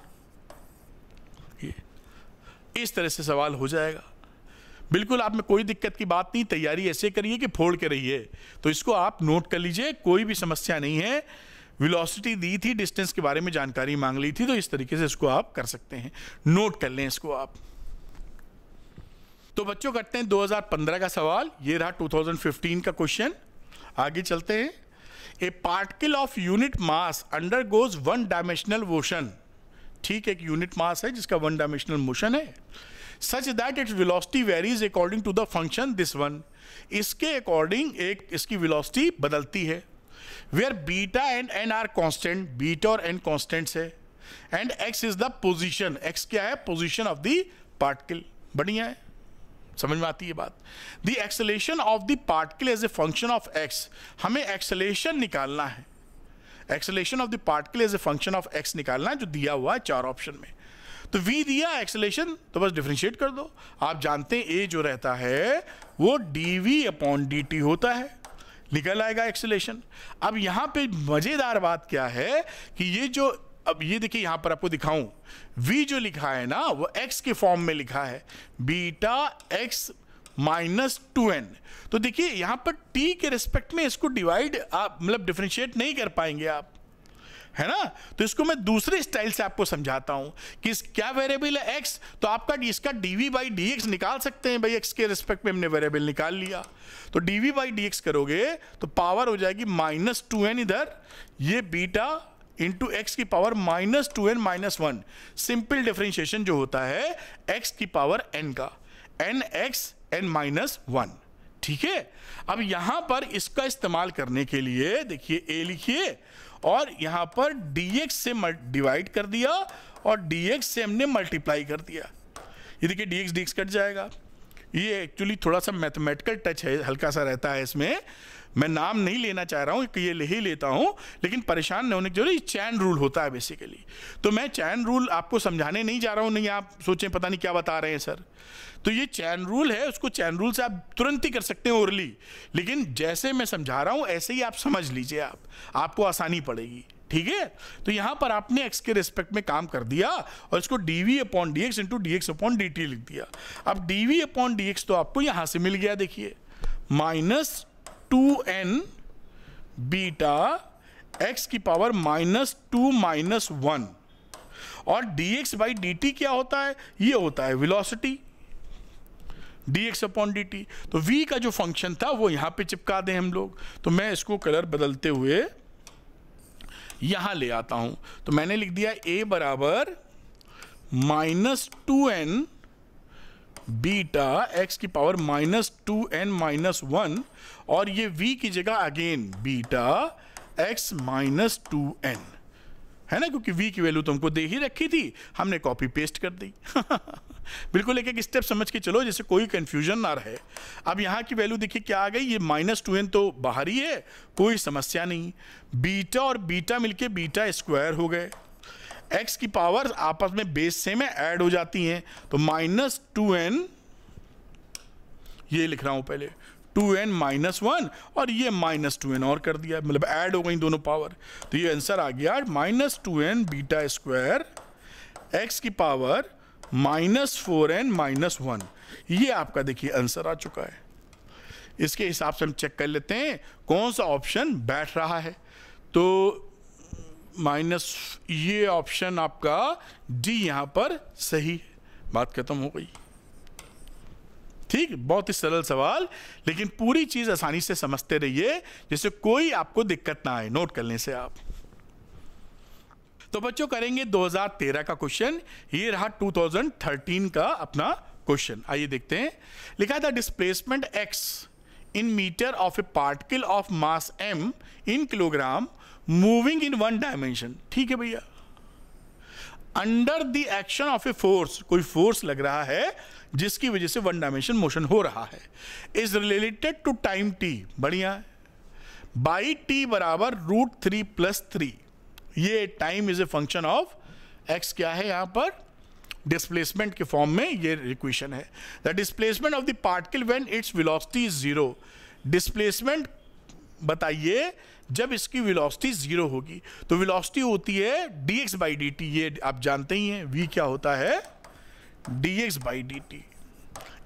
इस तरह से सवाल हो जाएगा, बिल्कुल आप में कोई दिक्कत की बात नहीं, तैयारी ऐसे करिए कि फोड़ के रहिए। तो इसको आप नोट कर लीजिए, कोई भी समस्या नहीं है। वेलोसिटी दी थी, डिस्टेंस के बारे में जानकारी मांग ली थी, तो इस तरीके से इसको आप कर सकते हैं, नोट कर लें इसको आप। तो बच्चों करते हैं 2015 का सवाल, ये रहा 2015 का क्वेश्चन। आगे चलते हैं। ए particle of unit mass undergoes 1 dimensional motion, ठीक है, एक यूनिट मास है जिसका 1 डायमेंशनल मोशन है, such that its velocity varies according to the function this one, इसके अकॉर्डिंग एक इसकी वेलोसिटी बदलती है, where beta and N are constant, beta और एन कांस्टेंट्स है, and X is the position, X क्या है, पोजीशन ऑफ द पार्टिकल। बढ़िया है, समझ में आती है बात। The acceleration of the particle as a function of X, हमें एक्सेलेरेशन निकालना है, acceleration of the particle as a function of X निकालना है, जो दिया हुआ है 4 ऑप्शन में। तो v दिया एक्सेलेरेशन, तो बस डिफरेंशिएट कर दो। आप जानते हैं a जो रहता है वो dv अपॉन dt होता है, निकल आएगा एक्सेलेरेशन। अब यहां पे मजेदार बात क्या है कि ये जो, अब ये देखिए यहां पर आपको दिखाऊं, v जो लिखा है ना वो x के फॉर्म में लिखा है, बीटा x माइनस 2n। तो देखिए यहां पर t के रिस्पेक्ट में इसको डिवाइड आप मतलब डिफरेंशिएट नहीं कर पाएंगे आप, है ना। तो इसको मैं दूसरे स्टाइल से आपको समझाता हूं कि क्या वेरिएबल है x, तो आपका इसका dv बाई dx निकाल सकते हैं भाई, x के रिस्पेक्ट में हमने वेरिएबल निकाल लिया, तो dv बाई dx करोगे तो पावर हो जाएगी माइनस 2n इधर, ये बीटा इंटू एक्स की power minus 2n minus 1। Simple differentiation जो होता है x की पावर n का, N X N minus one. ठीक है, अब यहां पर इसका इस्तेमाल करने के लिए देखिए ए लिखिए और यहां पर dx से डिवाइड कर दिया और dx से हमने मल्टीप्लाई कर दिया। ये देखिए dx dx कट जाएगा। ये एक्चुअली थोड़ा सा मैथमेटिकल टच है, हल्का सा रहता है इसमें। मैं नाम नहीं लेना चाह रहा हूँ कि ये ले ही लेता हूँ, लेकिन परेशान न होने की जरूरत। चैन रूल होता है बेसिकली। तो मैं चैन रूल आपको समझाने नहीं जा रहा हूँ, नहीं आप सोचें पता नहीं क्या बता रहे हैं सर। तो ये चैन रूल है, उसको चैन रूल से आप तुरंत ही कर सकते हैं ओरली, लेकिन जैसे मैं समझा रहा हूँ ऐसे ही आप समझ लीजिए, आपको आसानी पड़ेगी। ठीक है, तो यहां पर आपने x के रिस्पेक्ट में काम कर दिया और इसको dv upon dx into dx upon dt लिख दिया। अब dv अपॉन dx तो आपको यहां से मिल गया, देखिए माइनस 2n बीटा x की पावर माइनस 2 माइनस 1, और dx बाई dt क्या होता है? ये होता है वेलोसिटी dx अपॉन dt। तो v का जो फंक्शन था वो यहां पे चिपका दें हम लोग। तो मैं इसको कलर बदलते हुए यहां ले आता हूं। तो मैंने लिख दिया a बराबर माइनस 2n बीटा x की पावर माइनस 2n माइनस 1, और ये v की जगह again beta x minus 2n है ना, क्योंकि v की वैल्यू तुमको दे ही रखी थी, हमने कॉपी पेस्ट कर दी। बिल्कुल एक एक स्टेप समझ के चलो जिससे कोई कंफ्यूजन ना रहे। अब यहाँ की वैल्यू देखिए क्या आ गई, ये माइनस 2n तो बाहर ही है, कोई समस्या नहीं। बीटा और बीटा मिलके बीटा स्क्वायर हो गए। x की पावर आपस में बेस से में ऐड हो जाती हैं, तो माइनस 2n, ये लिख रहा हूं पहले 2n माइनस 1, और ये माइनस 2n और कर दिया, मतलब ऐड हो गई दोनों पावर। तो ये आंसर आ गया minus 2n beta square x की पावर माइनस 4n माइनस 1। ये आपका देखिए आंसर आ चुका है। इसके हिसाब से हम चेक कर लेते हैं कौन सा ऑप्शन बैठ रहा है। तो माइनस, ये ऑप्शन आपका डी यहां पर सही, बात खत्म हो गई। ठीक, बहुत ही सरल सवाल, लेकिन पूरी चीज आसानी से समझते रहिए जिससे कोई आपको दिक्कत ना आए नोट करने से आप। तो बच्चों करेंगे 2013 का क्वेश्चन, ये रहा 2013 का अपना क्वेश्चन। आइए देखते हैं। लिखा था displacement x in metre of a particle of mass m in kilogram moving in one dimension. ठीक है भैया, under the action of a force, कोई फोर्स लग रहा है जिसकी वजह से वन डायमेंशन मोशन हो रहा है, is related to time t, बढ़िया, बाई t बराबर √3 + 3। ये time is a function of x, क्या है यहां पर डिस्प्लेसमेंट के फॉर्म में ये इक्वेशन है। The displacement of the particle when its velocity is 0। Displacement बताइए जब इसकी वेलोसिटी 0 होगी। तो वेलोसिटी होती है dx बाई dt, ये आप जानते ही हैं, v क्या होता है dx बाई dt।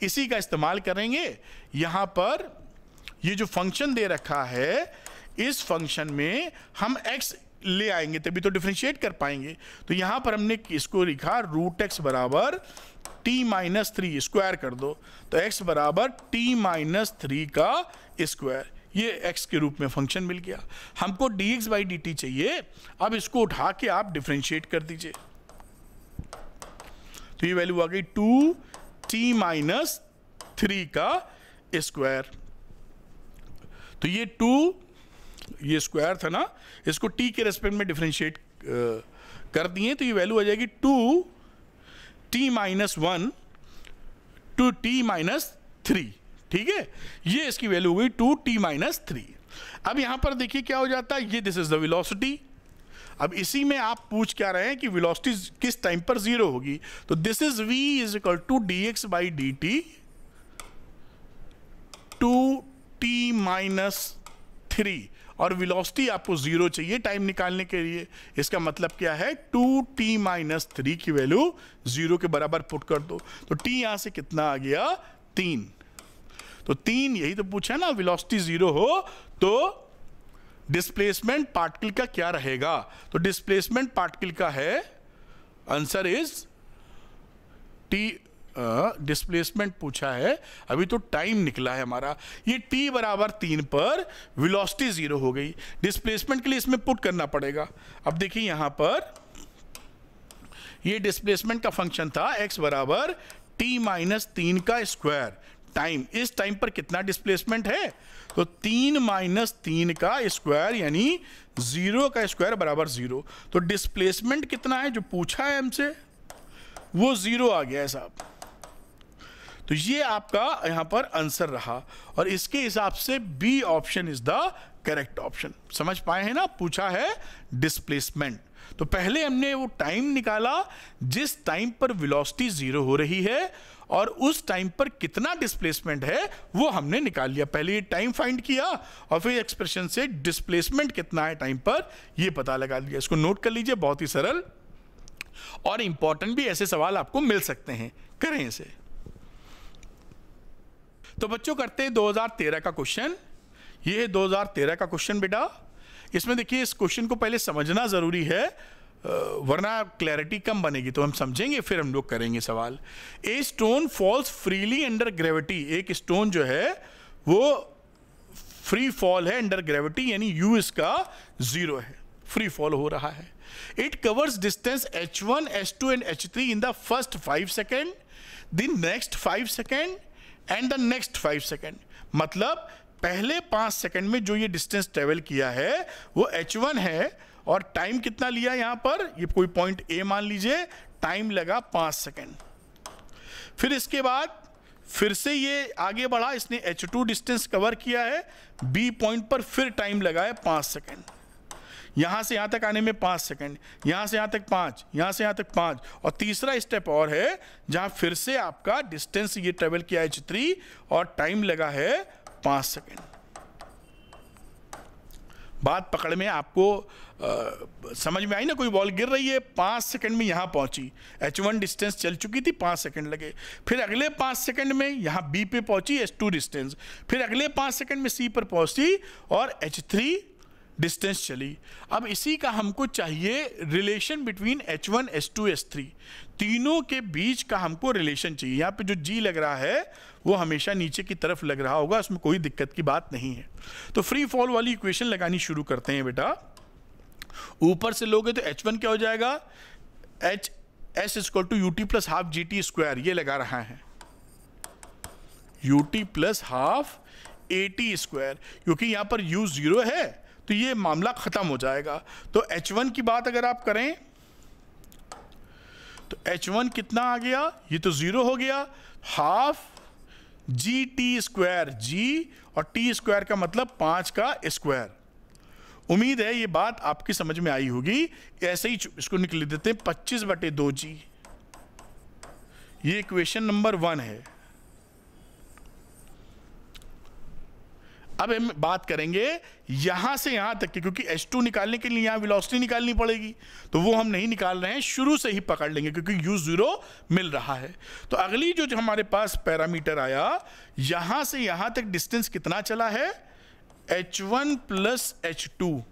इसी का इस्तेमाल करेंगे यहां पर। ये जो फंक्शन दे रखा है, इस फंक्शन में हम x ले आएंगे तभी तो डिफरेंशिएट कर पाएंगे। तो यहां पर हमने इसको लिखा √x बराबर t माइनस 3, स्क्वायर कर दो, तो x बराबर t माइनस 3 का स्क्वायर, ये x के रूप में फंक्शन मिल गया। हमको dx बाई dt चाहिए, अब इसको उठा के आप डिफरेंशिएट कर दीजिए। तो ये वैल्यू आ गई 2t माइनस 3 का स्क्वायर। तो ये 2, ये स्क्वायर था ना, इसको t के रेस्पेक्ट में डिफरेंशिएट कर दिए, तो ये वैल्यू आ जाएगी 2t minus 1 to t minus 3। ठीक है, ये इसकी वैल्यू हो गई 2t माइनस 3। अब यहां पर देखिए क्या हो जाता है, ये दिस इज द वेलोसिटी। अब इसी में आप पूछ क्या रहे हैं कि वेलोसिटी किस टाइम पर 0 होगी। तो this is v is equal to dx by dt 2t minus 3, और वेलोसिटी आपको 0 चाहिए टाइम निकालने के लिए। इसका मतलब क्या है, 2t माइनस 3 की वैल्यू 0 के बराबर पुट कर दो। तो t यहां से कितना आ गया, 3। तो 3, यही तो पूछा ना, वेलोसिटी 0 हो तो डिस्प्लेसमेंट पार्टिकल का क्या रहेगा। तो डिस्प्लेसमेंट पार्टिकल का है, आंसर इज t। डिस्प्लेसमेंट पूछा है, अभी तो टाइम निकला है हमारा। ये t बराबर 3 पर वेलोसिटी 0 हो गई। डिस्प्लेसमेंट के लिए इसमें पुट करना पड़ेगा। अब देखिए यहां पर ये डिस्प्लेसमेंट का फंक्शन था x बराबर t माइनस 3 का स्क्वायर टाइम, इस टाइम पर कितना डिस्प्लेसमेंट है, तो 3 माइनस 3 का स्क्वायर यानी 0 का स्क्वायर बराबर 0। तो डिस्प्लेसमेंट कितना है जो पूछा है हमसे, वो 0 आ गया है साहब। तो ये आपका यहां पर आंसर रहा और इसके हिसाब से B option is the correct option. समझ पाए हैं ना, पूछा है डिस्प्लेसमेंट। तो पहले हमने वो टाइम निकाला जिस टाइम पर वेलोसिटी 0 हो रही है और उस टाइम पर कितना डिस्प्लेसमेंट है वो हमने निकाल लिया। पहले ये टाइम फाइंड किया और फिर एक्सप्रेशन से डिस्प्लेसमेंट कितना है टाइम पर ये पता लगा लिया। इसको नोट कर लीजिए, बहुत ही सरल और इंपॉर्टेंट भी ऐसे सवाल आपको मिल सकते हैं, करें इसे। तो बच्चों करते हैं 2013 का क्वेश्चन। ये है 2013 का क्वेश्चन बेटा। इसमें देखिए इस क्वेश्चन को पहले समझना जरूरी है वरना क्लैरिटी कम बनेगी, तो हम समझेंगे फिर हम लोग करेंगे सवाल। A stone falls freely under gravity, एक स्टोन जो है वो फ्री फॉल है अंडर ग्रेविटी यानी यू इसका 0 है, फ्री फॉल हो रहा है। It covers distance h1 h2 and h3 in the first 5 second, the next 5 second and the next 5 second. मतलब पहले 5 सेकेंड में जो ये डिस्टेंस ट्रेवल किया है वो h1 है और टाइम कितना लिया यहां पर, ये कोई पॉइंट A मान लीजिए, टाइम लगा 5 सेकेंड। फिर इसके बाद फिर से ये आगे बढ़ा, इसने h2 डिस्टेंस कवर किया है, B पॉइंट पर फिर टाइम लगा है 5 सेकेंड। यहां से यहां तक आने में 5 सेकेंड, यहां से यहां तक 5, यहां से यहां तक 5 और तीसरा स्टेप और है जहां फिर से आपका डिस्टेंस ये ट्रेवल किया h3 और टाइम लगा है 5 सेकेंड। बात पकड़ में आपको समझ में आई ना, कोई बॉल गिर रही है 5 सेकंड में यहां पहुंची, h1 डिस्टेंस चल चुकी थी, 5 सेकंड लगे, फिर अगले 5 सेकंड में यहां B पे पहुंची h2 डिस्टेंस, फिर अगले 5 सेकंड में C पर पहुंची और h3 डिस्टेंस चली। अब इसी का हमको चाहिए relation between h1 h2 h3, तीनों के बीच का हमको रिलेशन चाहिए। यहाँ पे जो G लग रहा है वो हमेशा नीचे की तरफ लग रहा होगा, उसमें कोई दिक्कत की बात नहीं है। तो फ्री फॉल वाली इक्वेशन लगानी शुरू करते हैं बेटा। ऊपर से लोगे तो h1 क्या हो जाएगा, s equal to UT plus half GT square, ये लगा रहा है UT plus half AT square, क्योंकि यहां पर U 0 है तो ये मामला खत्म हो जाएगा। तो h1 की बात अगर आप करें तो h1 कितना आ गया, ये तो 0 हो गया, हाफ GT स्क्वायर, G और T स्क्वायर का मतलब 5 का स्क्वायर। उम्मीद है ये बात आपकी समझ में आई होगी। ऐसे ही इसको निकल देते हैं 25/2G, ये इक्वेशन नंबर 1 है। अब हम बात करेंगे यहां से यहां तक की, क्योंकि h2 निकालने के लिए यहां वेलोसिटी निकालनी पड़ेगी, तो वो हम नहीं निकाल रहे हैं, शुरू से ही पकड़ लेंगे क्योंकि u0 मिल रहा है। तो अगली जो हमारे पास पैरामीटर आया, यहां से यहां तक डिस्टेंस कितना चला है, h1 प्लस h2।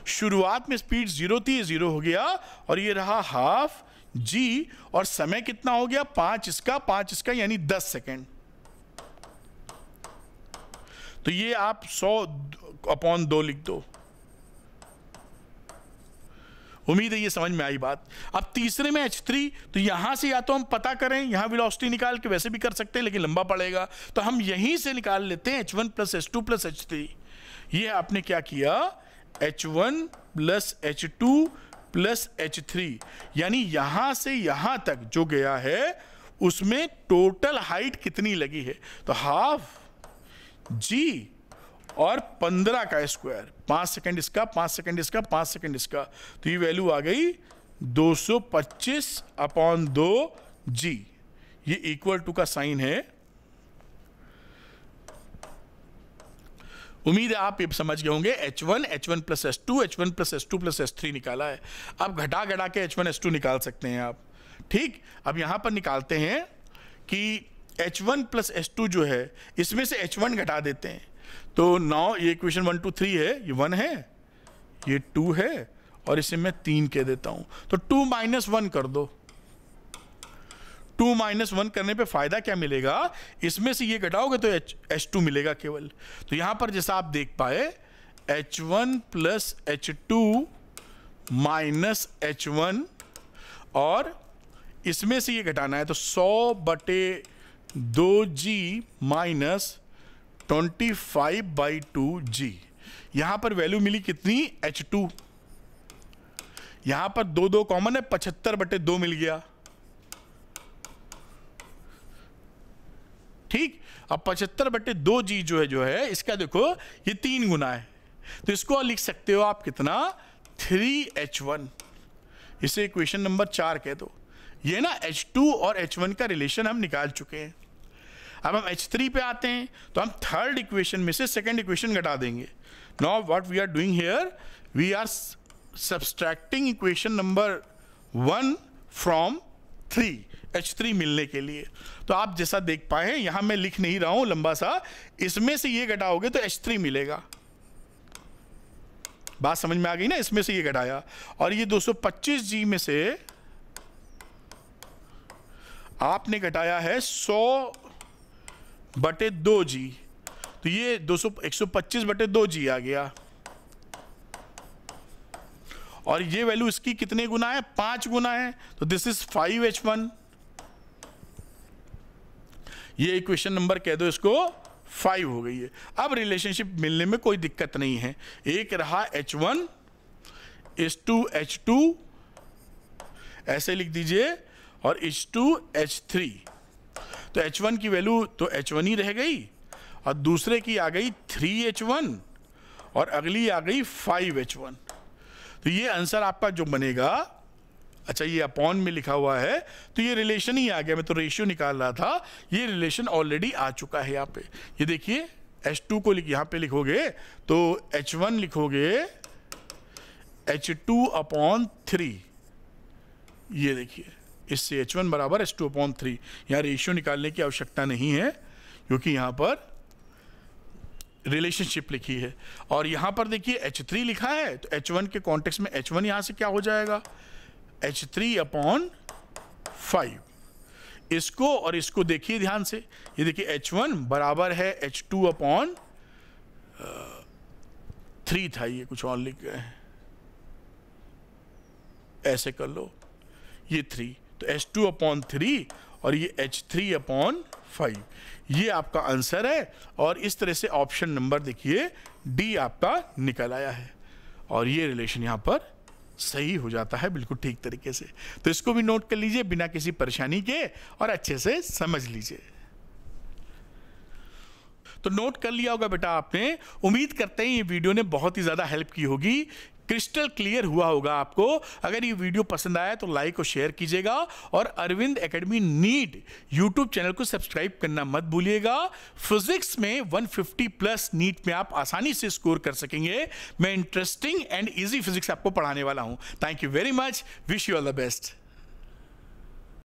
शुरुआत में स्पीड 0 थी, 0 हो गया और ये रहा हाफ g और समय कितना हो गया 5 इसका यानी 10 सेकेंड। तो ये आप 100/2 लिख दो। उम्मीद है ये समझ में आई बात। अब तीसरे में h3, तो यहां से या तो हम पता करें, यहां वेलोसिटी निकाल के वैसे भी कर सकते हैं लेकिन लंबा पड़ेगा, तो हम यहीं से निकाल लेते हैं h1 plus h2 plus h3। ये आपने क्या किया, h1 plus h2 plus h3, यानी यहां से यहां तक जो गया है उसमें टोटल हाइट कितनी लगी है, तो हाफ G और 15 का स्क्वायर, 5 सेकेंड इसका, 5 सेकेंड इसका, 5 सेकेंड इसका, तो ये वैल्यू आ गई 225/2G। ये इक्वल टू का साइन है। उम्मीद है आप ये समझ गए होंगे। h1 plus h2, h1 plus h2 plus h3 निकाला है। अब घटा घटा के h1 h2 निकाल सकते हैं आप। ठीक, अब यहां पर निकालते हैं कि h1 प्लस h2 जो है इसमें से h1 घटा देते हैं, तो 9, ये इक्वेशन 1 2 3 है, ये 1 है, ये 2 है और इसे मैं 3 कह देता हूं, तो 2 - 1 कर दो। 2 - 1 करने पे फायदा क्या मिलेगा, इसमें से ये घटाओगे तो h2 मिलेगा केवल। तो यहां पर जैसा आप देख पाए h1 plus h2 minus h1 और इसमें से ये घटाना है, तो 100/2g माइनस 25/2g। यहां पर वैल्यू मिली कितनी, H2। यहां पर 2 कॉमन है, 75/2 मिल गया। ठीक, अब 75/2g जो है इसका देखो ये 3 गुना है, तो इसको लिख सकते हो आप कितना, 3H1। इसे इक्वेशन नंबर 4 कह दो। ये ना H2 और H1 का रिलेशन हम निकाल चुके हैं। अब हम H3 पे आते हैं, तो हम थर्ड इक्वेशन में से सेकंड इक्वेशन घटा देंगे। Now what we are doing here, we are subtracting equation number 1 from 3, H3 मिलने के लिए। तो आप जैसा देख पाए हैं, यहां मैं लिख नहीं रहा हूं लंबा सा, इसमें से ये घटाओगे तो H3 मिलेगा। बात समझ में आ गई ना, इसमें से ये घटाया, और ये 225g में से आपने घटाया है 100/2g, तो ये 125/2g आ गया। और ये वैल्यू इसकी कितने गुना है, 5 गुना है, तो दिस इज 5H1। ये इक्वेशन नंबर कह दो इसको 5 हो गई है। अब रिलेशनशिप मिलने में कोई दिक्कत नहीं है। एक रहा H1 H2 H2 ऐसे लिख दीजिए, और H2 H3। तो H1 की वैल्यू तो H1 ही रह गई, और दूसरे की आ गई 3H1, और अगली आ गई 5H1। तो ये आंसर आपका जो बनेगा, अच्छा ये अपॉन में लिखा हुआ है, तो ये रिलेशन ही आ गया। मैं तो रेशियो निकाल रहा था, ये रिलेशन ऑलरेडी आ चुका है यहाँ पे। ये देखिए H2 को यहाँ पे लिखोगे तो H1 लिखोगे H2/3। ये देखिए, इससे H1 बराबर H2/3। यहाँ रेशियो निकालने की आवश्यकता नहीं है, क्योंकि यहाँ पर रिलेशनशिप लिखी है। और यहाँ पर देखिए H3 लिखा है, तो H1 के कॉन्टेक्स्ट में H1 यहाँ से क्या हो जाएगा, H3/5। इसको और इसको देखिए ध्यान से, ये देखिए H1 बराबर है H2/3 था, ये कुछ और लिख गए हैं, ऐसे कर लो, ये 3, तो H2/3 और ये H3/5, ये आपका आंसर है। और इस तरह से ऑप्शन नंबर देखिए डी आपका निकल आया है, और ये रिलेशन यहाँ पर सही हो जाता है बिल्कुल ठीक तरीके से। तो इसको भी नोट कर लीजिए बिना किसी परेशानी के, और अच्छे से समझ लीजिए। तो नोट कर लिया होगा बेटा आपने। उम्मीद करते हैं ये वीडियो ने बहुत ही ज़्यादा हेल्प की होगी, क्रिस्टल क्लियर हुआ होगा आपको। अगर ये वीडियो पसंद आया तो लाइक और शेयर कीजिएगा, और Arvind academy NEET YouTube channel को सब्सक्राइब करना मत भूलिएगा। फिजिक्स में 150+ नीट में आप आसानी से स्कोर कर सकेंगे। मैं इंटरेस्टिंग एंड इजी फिजिक्स आपको पढ़ाने वाला हूं। Thank you very much, wish you all the best.